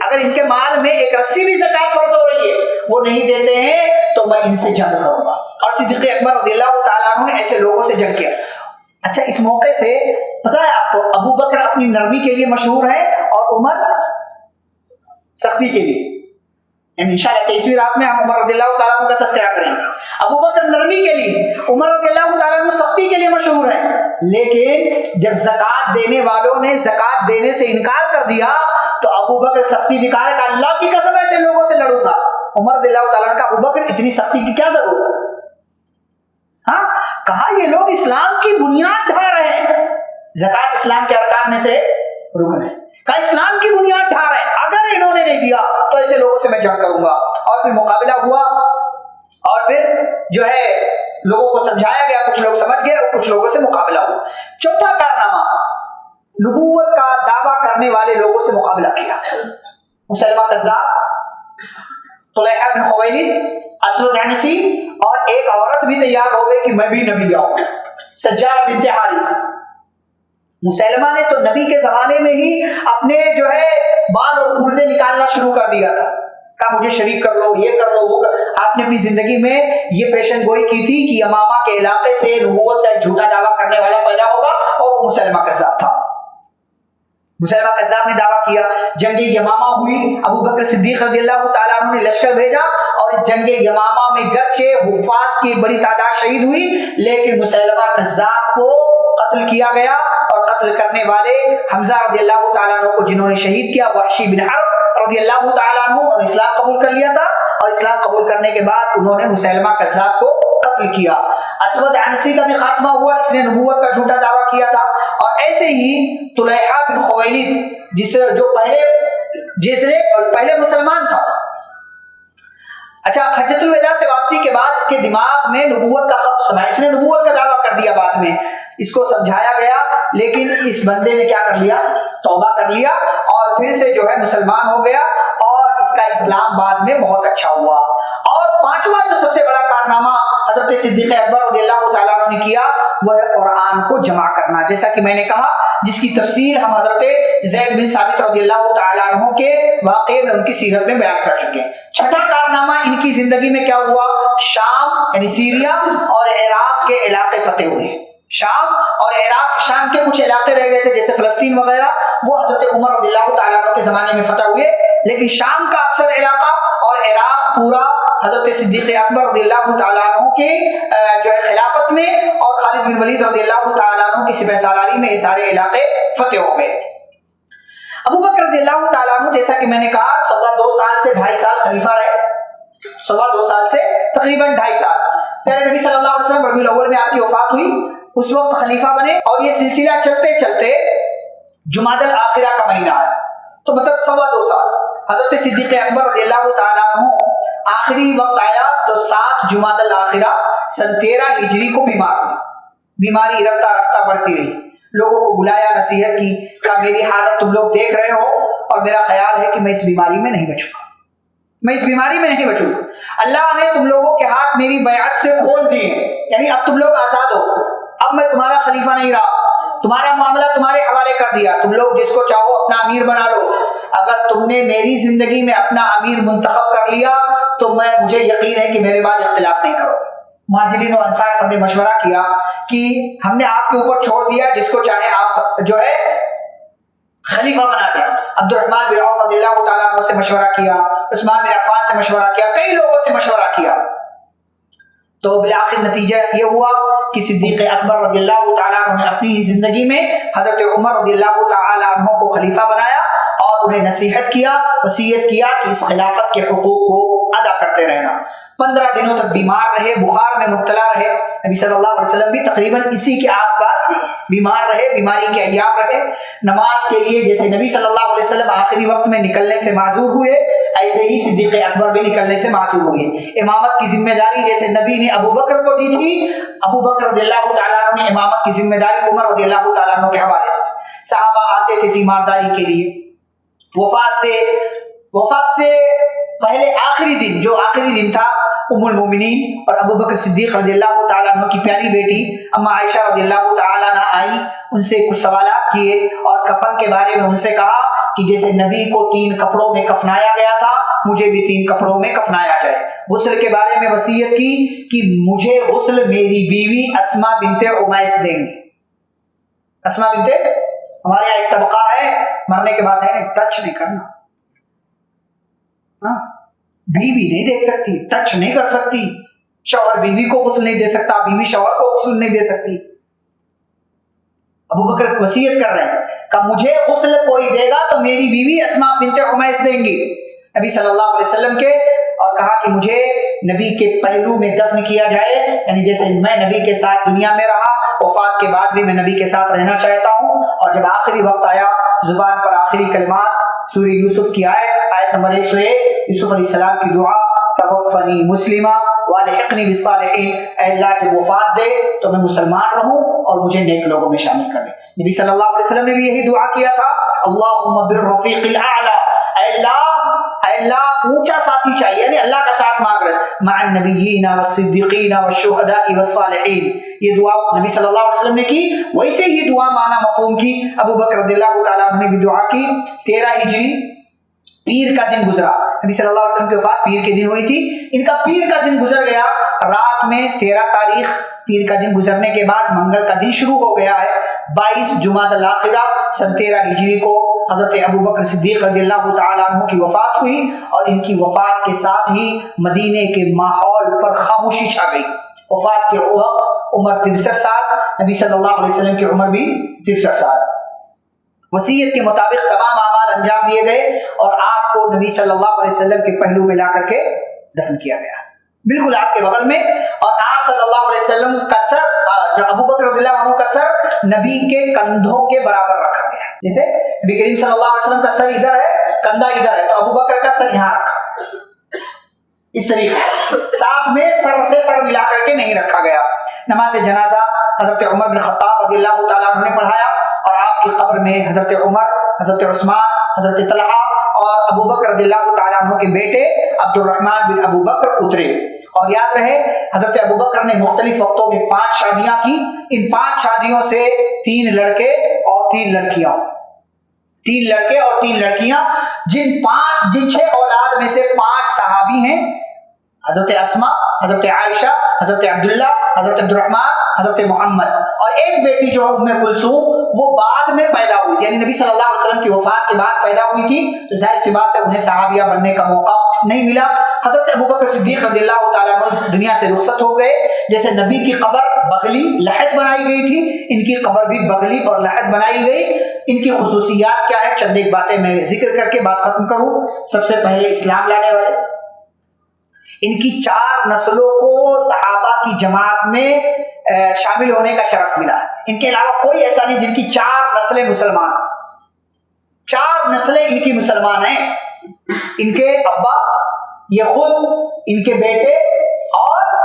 اگر ان کے مال میں ایک رسی بھی زکوٰۃ فرض ہو رہی ہے وہ نہیں دیتے ہیں تو میں ان سے جنگ کروں گا. اور صدیق اکبر رضی اللہ تعالیٰ عنہ نے ایسے لوگوں سے جنگ کیا. اچھا, اس موقع سے پتہ ہے آپ کو ابو بکر اپنی نرمی کے لیے مشہور ہے اور عمر سختی کے لیے. انشاءاللہ 23ویں رات میں ہم عمر رضی اللہ تعالیٰ عنہ کا تذکرہ کریں گے. ابو بکر نرمی کے لیے, عمر رضی اللہ تعالیٰ عنہ سختی کے لیے مشہور ہے. لیکن جب زکوٰۃ دینے والوں نے زکوٰۃ دینے سے انکار کر دیا تو ابو بکر سختی دکھائے کہ اللہ کی قسم ایسے لوگوں سے لڑوں گا. عمر رضی اللہ تعالیٰ عنہ کا ابو بکر اتنی سختی کی کیا ضرورت؟ ہاں, کہا یہ لوگ اسلام کی بنیاد ڈھا رہے ہیں. زکوٰۃ اسلام کے ارکان میں سے رکن ہے. کہا اسلام کی بنیاد ڈھا رہے ہیں, اگر انہوں نے نہیں دیا تو ایسے لوگوں سے میں جنگ کروں گا. اور پھر مقابلہ ہوا اور پھر جو ہے لوگوں کو سمجھایا گیا, کچھ لوگ سمجھ گئے اور کچھ لوگوں سے مقابلہ ہوا. چوتھا کارنامہ, نبوت کا دعویٰ کرنے والے لوگوں سے مقابلہ کیا. مسیلمہ کذاب, طلحہ بن خویلد, اسود عنسی اور ایک عورت بھی تیار ہو گئی کہ میں بھی نبی آؤں, سجارہ بنت حارث. مسلمہ نے تو نبی کے زمانے میں ہی اپنے جو ہے بال اور پرزے نکالنا شروع کر دیا تھا, کہا مجھے شریک کر لو, یہ کر لو, وہ کر. آپ نے اپنی زندگی میں یہ پیشن گوئی کی تھی کہ یمامہ کے علاقے سے نبوت کا جھوٹا دعویٰ کرنے والا پیدا ہوگا اور وہ مسلمہ کذاب تھا. مسلمہ کذاب نے دعویٰ کیا. جنگ یمامہ ہوئی, ابو بکر صدیق رضی اللہ تعالیٰ عنہ نے لشکر بھیجا اور اس جنگ یمامہ میں گرچہ حفاظ کی بڑی تعداد شہید ہوئی لیکن مسلمہ کذاب کو قتل کیا گیا. اور قتل کرنے والے حمزہ رضی اللہ تعالیٰ عنہ کو جنہوں نے شہید کیا وحشی بن حرب رضی اللہ تعالیٰ عنہ, اور اسلام قبول کر لیا تھا اور اسلام قبول کرنے کے بعد انہوں نے مسلمہ کذاب کو قتل کیا. اسود عنسی کا بھی خاتمہ ہوا, اس نے نبوت کا جھوٹا دعویٰ کیا تھا. اور ایسے ہی طلحہ بن خویلد جو پہلے مسلمان تھا. اچھا, حجۃ الوداع سے واپسی کے بعد اس کے دماغ میں نبوت کا خبر سما, اس نے نبوت کا دعویٰ کر دیا. بعد میں اس کو سمجھایا گیا لیکن اس بندے نے کیا کر لیا, توبہ کر لیا اور پھر سے جو ہے مسلمان ہو گیا اور اس کا اسلام بعد میں بہت اچھا ہوا. اور پانچواں جو سب سے بڑا کارنامہ حضرت صدیق اکبر رضی اللہ تعالیٰ عنہ نے کیا وہ ہے قرآن کو جمع کرنا, جیسا کہ میں نے کہا جس کی تفصیل ہم حضرت زید بن ثابت رضی اللہ تعالیٰ عنہ کے واقعے میں ان کی سیرت میں بیان کر چکے ہیں. چھٹا کارنامہ ان کی زندگی میں کیا ہوا, شام یعنی سیریا اور عراق کے علاقے فتح ہوئے. شام اور عراق, شام کے کچھ علاقے رہ گئے تھے جیسے فلسطین وغیرہ, وہ حضرت عمر رضی اللہ تعالیٰ عنہ کے زمانے میں فتح ہوئے. لیکن شام کا اکثر علاقہ اور عراق پورا حضرت صدیق اکبر رضی اللہ تعالیٰ عنہ کے جو ہے خلافت میں اور خالد بن ولید رضی اللہ تعالیٰ عنہ کی سپہ سالاری میں یہ سارے علاقے فتح ہو گئے. ابو بکر رضی اللہ تعالیٰ عنہ جیسا کہ میں نے کہا 2.25 سال سے 2.5 سال خلیفہ رہے, 2.25 سال سے تقریباً 2.5 سال. پھر نبی صلی اللہ علیہ وسلم ربیع الاول میں آپ کی وفات ہوئی, اس وقت خلیفہ بنے اور یہ سلسلہ چلتے چلتے جمادی الاخرہ کا مہینہ آیا, تو مطلب 2.25 سال. حضرت صدیق اکبر رضی اللہ تعالیٰ عنہ آخری وقت آیا تو 7 جمادی الاخرہ سن 13 ہجری کو بیمار ہوئی. بیماری رفتہ رفتہ بڑھتی رہی. لوگوں کو بلایا, نصیحت کی, کہا میری حالت تم لوگ دیکھ رہے ہو اور میرا خیال ہے کہ میں اس بیماری میں نہیں بچوں گا، میں اس بیماری میں نہیں بچوں گا۔ اللہ نے تم لوگوں کے ہاتھ میری بیعت سے کھول دیے، یعنی اب تم لوگ آزاد ہو، اب میں تمہارا خلیفہ نہیں رہا، تمہارا معاملہ تمہارے حوالے کر دیا، تم لوگ جس کو چاہو اپنا امیر بنا لو۔ اگر تم نے میری زندگی میں اپنا امیر منتخب کر لیا تو مجھے یقین ہے کہ میرے بعد اختلاف نہیں کرو۔ مہاجرین و انصار سب نے مشورہ کیا کہ ہم نے آپ کے اوپر چھوڑ دیا، جس کو چاہے آپ جو ہے خلیفہ بنا دیں۔ عبد الرحمن بن عوف رضی اللہ تعالیٰ عنہ سے مشورہ کیا، عثمان بن عفان سے مشورہ کیا، کئی لوگوں سے مشورہ کیا، تو بالآخر نتیجہ یہ ہوا کہ صدیق اکبر رضی اللہ تعالیٰ عنہ نے اپنی زندگی میں حضرت عمر رضی اللہ تعالیٰ عنہ کو خلیفہ بنایا اور انہیں نصیحت کیا، وصیت کیا کہ اس خلافت کے حقوق کو ادا کرتے رہنا۔ 15 دنوں تک بیمار رہے، بخار میں مبتلا رہے، نبی صلی اللہ علیہ وسلم بھی تقریباً اسی کے آس پاس بیمار رہے، بیماری کے ایام رہے۔ نماز کے لیے جیسے نبی صلی اللہ علیہ وسلم آخری وقت میں نکلنے سے معذور ہوئے، ایسے ہی صدیق اکبر بھی نکلنے سے معذور ہوئے۔ امامت کی ذمہ داری جیسے نبی نے ابو بکر کو دی تھی، ابو بکر رضی اللہ تعالیٰ عنہ نے امامت کی ذمہ داری عمر رضی اللہ تعالیٰ عنہ کے حوالے دی۔ صحابہ آتے تھے تیمارداری کے لیے۔ وفات سے پہلے آخری دن، جو آخری دن تھا، ام المومنین اور ابو بکر صدیق رضی اللہ تعالیٰ عنہ کی پیاری بیٹی اما عائشہ رضی اللہ تعالیٰ عنہ آئی، ان سے کچھ سوالات کیے اور کفن کے بارے میں ان سے کہا کہ جیسے نبی کو 3 کپڑوں میں کفنایا گیا تھا، مجھے بھی 3 کپڑوں میں کفنایا جائے۔ غسل کے بارے میں وصیت کی کہ مجھے غسل میری بیوی اسما بنت عمیس دیں گی۔ اسما بنت، ہمارے یہاں ایک طبقہ ہے مرنے کے بعد ہے ٹچ نہیں کرنا، بیوی نہیں دیکھ سکتی، ٹچ نہیں کر سکتی، شوہر بیوی کو غسل نہیں دے سکتا، بیوی شوہر کو غسل نہیں دے سکتی۔ ابو بکر وصیت کر رہے ہیں کہ مجھے غسل کوئی دے گا تو میری بیوی اسما بنت عمیس دیں گی نبی صلی اللہ علیہ وسلم کے، اور کہا کہ مجھے نبی کے پہلو میں دفن کیا جائے، یعنی جیسے میں نبی کے ساتھ دنیا میں رہا، وفات کے بعد بھی میں نبی کے ساتھ رہنا چاہتا ہوں۔ اور جب آخری وقت آیا، زبان پر آخری کلمات سورہ یوسف کی آیت نمبر 101، یوسف علیہ السلام کی دعا، توفنی مسلمہ والحقنی بالصالحین، اے اللہ جب وفات دے تو میں مسلمان رہوں اور مجھے نیک لوگوں میں شامل کر لے۔ نبی صلی اللہ علیہ وسلم نے بھی یہی دعا کیا تھا، اللہم بالرفیق الاعلی، اے اللہ اونچا ساتھی چاہیے، یعنی اللہ کا ساتھ مانگ رہے، مع النبیین والصدیقین والشہداء والصالحین۔ یہ دعا نبی صلی اللہ علیہ وسلم نے کی، ویسے ہی دعا معنی مفہوم کی ابو بکر رضی اللہ تعالیٰ عنہ نے بھی دعا کی۔ 13 ہجری پیر کا دن گزرا، نبی صلی اللہ علیہ وسلم کی وفات پیر کے دن ہوئی تھی، ان کا پیر کا دن گزر گیا، رات میں 13 تاریخ پیر کا دن گزرنے کے بعد منگل کا دن شروع ہو گیا ہے۔ 22 جمادی الاخرہ سن 13 ہجری کو حضرت ابو بکر صدیق رضی اللہ تعالیٰ عنہ کی وفات ہوئی، اور ان کی وفات کے ساتھ ہی مدینے کے ماحول پر خاموشی چھا گئی۔ وفات کے وقت عمر 63 سال، نبی صلی اللہ علیہ وسلم کی عمر بھی 63 سال۔ وصیت کے مطابق تمام اعمال انجام دیے گئے اور آپ کو نبی صلی اللہ علیہ وسلم کے پہلو میں لا کر کے دفن کیا گیا، بالکل آپ کے بغل میں، اور آپ صلی اللہ علیہ وسلم کا سر، جو ابو بکر رضی اللہ عنہ کا سر نبی کے کندھوں کے برابر رکھا گیا، جیسے نبی کریم صلی اللہ علیہ وسلم کا سر ادھر ہے، کندھا ادھر ہے، تو ابو بکر کا سر یہاں رکھا، اس طریقے سے ساتھ میں سر سے سر ملا کر کے نہیں رکھا گیا۔ نماز جنازہ حضرت عمر بن خطاب رضی اللہ تعالیٰ عنہ نے پڑھایا، اور آپ کی قبر میں حضرت عمر، حضرت عثمان، حضرت طلحہ اور ابو بکر رضی اللہ تعالیٰ عنہ کے بیٹے عبد الرحمن بن ابو بکر اترے۔ اور یاد رہے حضرت ابو بکر نے مختلف وقتوں میں 5 شادیاں کی، ان 5 شادیوں سے 3 لڑکے اور 3 لڑکیاں، 3 لڑکے اور 3 لڑکیاں، جن 6 اولاد میں سے 5 صحابی ہیں، حضرت اسما، حضرت عائشہ، حضرت عبداللہ، حضرت عبد الرحمن، حضرت محمد، اور ایک بیٹی جو ام کلثوم، وہ بعد میں پیدا ہوئی تھی، یعنی نبی صلی اللہ علیہ وسلم کی وفات کے بعد پیدا ہوئی تھی، تو ظاہر سی بات ہے انہیں صحابیہ بننے کا موقع نہیں ملا۔ حضرت ابوبکر صدیق رضی اللہ تعالیٰ عنہ دنیا سے رخصت ہو گئے، جیسے نبی کی قبر بغلی لحد بنائی گئی تھی، ان کی قبر بھی بغلی اور لحد بنائی گئی۔ ان کی خصوصیات کیا ہے، چند ایک باتیں میں ذکر کر کے بات ختم کروں۔ سب سے پہلے اسلام لانے والے، ان کی 4 نسلوں کو صحابہ کی جماعت میں شامل ہونے کا شرف ملا، ان کے علاوہ کوئی ایسا نہیں جن کی 4 نسلیں مسلمان، 4 نسلیں ان کی مسلمان ہیں، ان کے ابا، یہ خود، ان کے بیٹے اور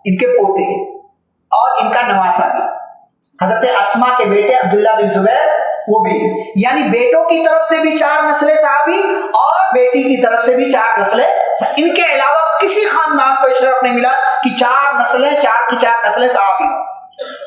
ان کے پوتے اور ان کا نواسا بھی۔ حضرت اسما کے بیٹے عبداللہ بن زبیر وہ بھی، یعنی بیٹوں کی طرف سے بھی 4 نسلیں صحابی اور بیٹی کی طرف سے بھی 4 نسلیں، ان کے علاوہ کسی خاندان کو شرف نہیں ملا کہ 4 نسلیں 4 کی 4 نسلیں صحابی ہوں۔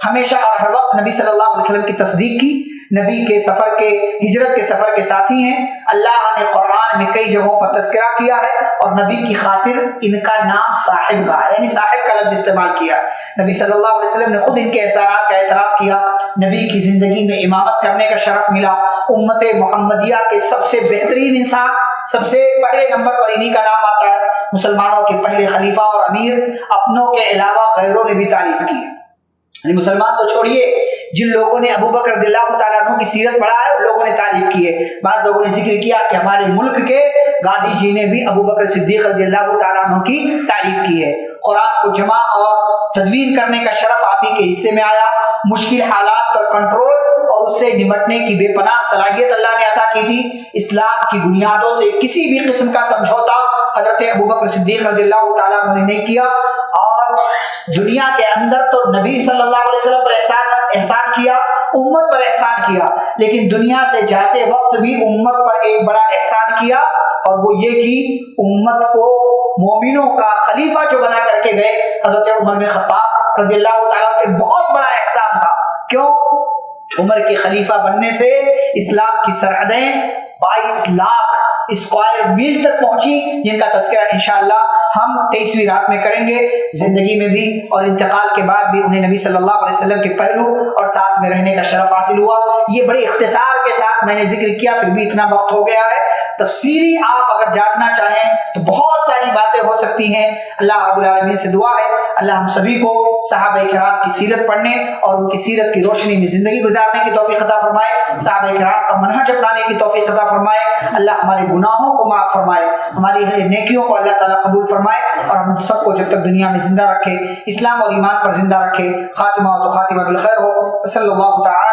ہمیشہ اور ہر وقت نبی صلی اللہ علیہ وسلم کی تصدیق کی، نبی کے سفر کے ہجرت کے سفر کے ساتھی ہیں۔ اللہ نے قرآن میں کئی جگہوں پر تذکرہ کیا ہے اور نبی کی خاطر ان کا نام صاحب کا ہے، یعنی صاحب کا لفظ استعمال کیا۔ نبی صلی اللہ علیہ وسلم نے خود ان کے احسانات کا اعتراف کیا، نبی کی زندگی میں امامت کرنے کا شرف ملا، امت محمدیہ کے سب سے بہترین انسان، سب سے پہلے نمبر پر انہی کا نام آتا ہے، مسلمانوں کے پہلے خلیفہ اور امیر، اپنوں کے علاوہ غیروں نے بھی تعریف کی ہے۔ یعنی مسلمان تو چھوڑیے، جن لوگوں نے ابو بکر رضی اللہ تعالیٰ عنہ کی سیرت پڑھا ہے ان لوگوں نے تعریف کی ہے۔ بعض لوگوں نے ذکر کیا کہ ہمارے ملک کے گاندھی جی نے بھی ابو بکر صدیق رضی اللہ تعالیٰ عنہ کی تعریف کی ہے۔ قرآن کو جمع اور تدوین کرنے کا شرف آپ ہی کے حصے میں آیا، مشکل حالات پر کنٹرول اور اس سے نمٹنے کی بے پناہ صلاحیت اللہ نے عطا کی تھی۔ اسلام کی بنیادوں سے کسی بھی قسم کا سمجھوتا حضرت ابو بکر صدیق رضی اللہ تعالیٰ عنہ نے نہیں کیا، اور دنیا کے اندر تو نبی صلی اللہ علیہ وسلم پر احسان کیا، امت پر احسان کیا، لیکن دنیا سے جاتے وقت بھی امت پر ایک بڑا احسان کیا، اور وہ یہ کہ امت کو مومنوں کا خلیفہ جو بنا کر کے گئے حضرت عمر بن خطاب رضی اللہ تعالیٰ کے بہت بڑا احسان تھا۔ کیوں؟ عمر کے خلیفہ بننے سے اسلام کی سرحدیں 22 لاکھ اسکوائر میل تک پہنچی، جن کا تذکرہ انشاءاللہ ہم 23ویں رات میں کریں گے۔ زندگی میں بھی اور انتقال کے بعد بھی انہیں نبی صلی اللہ علیہ وسلم کے پہلو اور ساتھ میں رہنے کا شرف حاصل ہوا۔ یہ بڑے اختصار کے ساتھ میں نے ذکر کیا، پھر بھی اتنا وقت ہو گیا ہے، تفصیلی آپ اگر جاننا چاہیں تو بہت ساری باتیں ہو سکتی ہیں۔ اللہ رب العالمین سے دعا ہے اللہ ہم سبھی کو صحابہ کرام کی سیرت پڑھنے اور ان کی سیرت کی روشنی میں زندگی گزارنے کی توفیق عطا فرمائے، صحابہ کرام کا منہج اپنانے کی توفیق عطا فرمائے، اللہ ہمارے گناہوں کو معاف فرمائے، ہماری نیکیوں کو اللہ تعالیٰ قبول فرمائے، اور ہم سب کو جب تک دنیا میں زندہ رکھے اسلام اور ایمان پر زندہ رکھے، خاتمہ و خاتمہ بالخیر ہو۔ صلی اللہ تعالی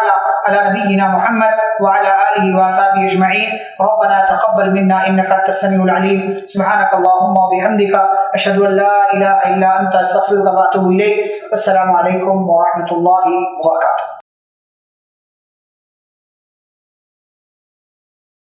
علی نبینا محمد وعلى آله وصحبه اجمعین۔ ربنا تقبل منا انك انت السميع العليم، سبحانك اللهم وبحمدك اشهد ان لا اله الا انت استغفرك واتوب اليك، والسلام علیکم ورحمۃ اللہ وبرکاتہ۔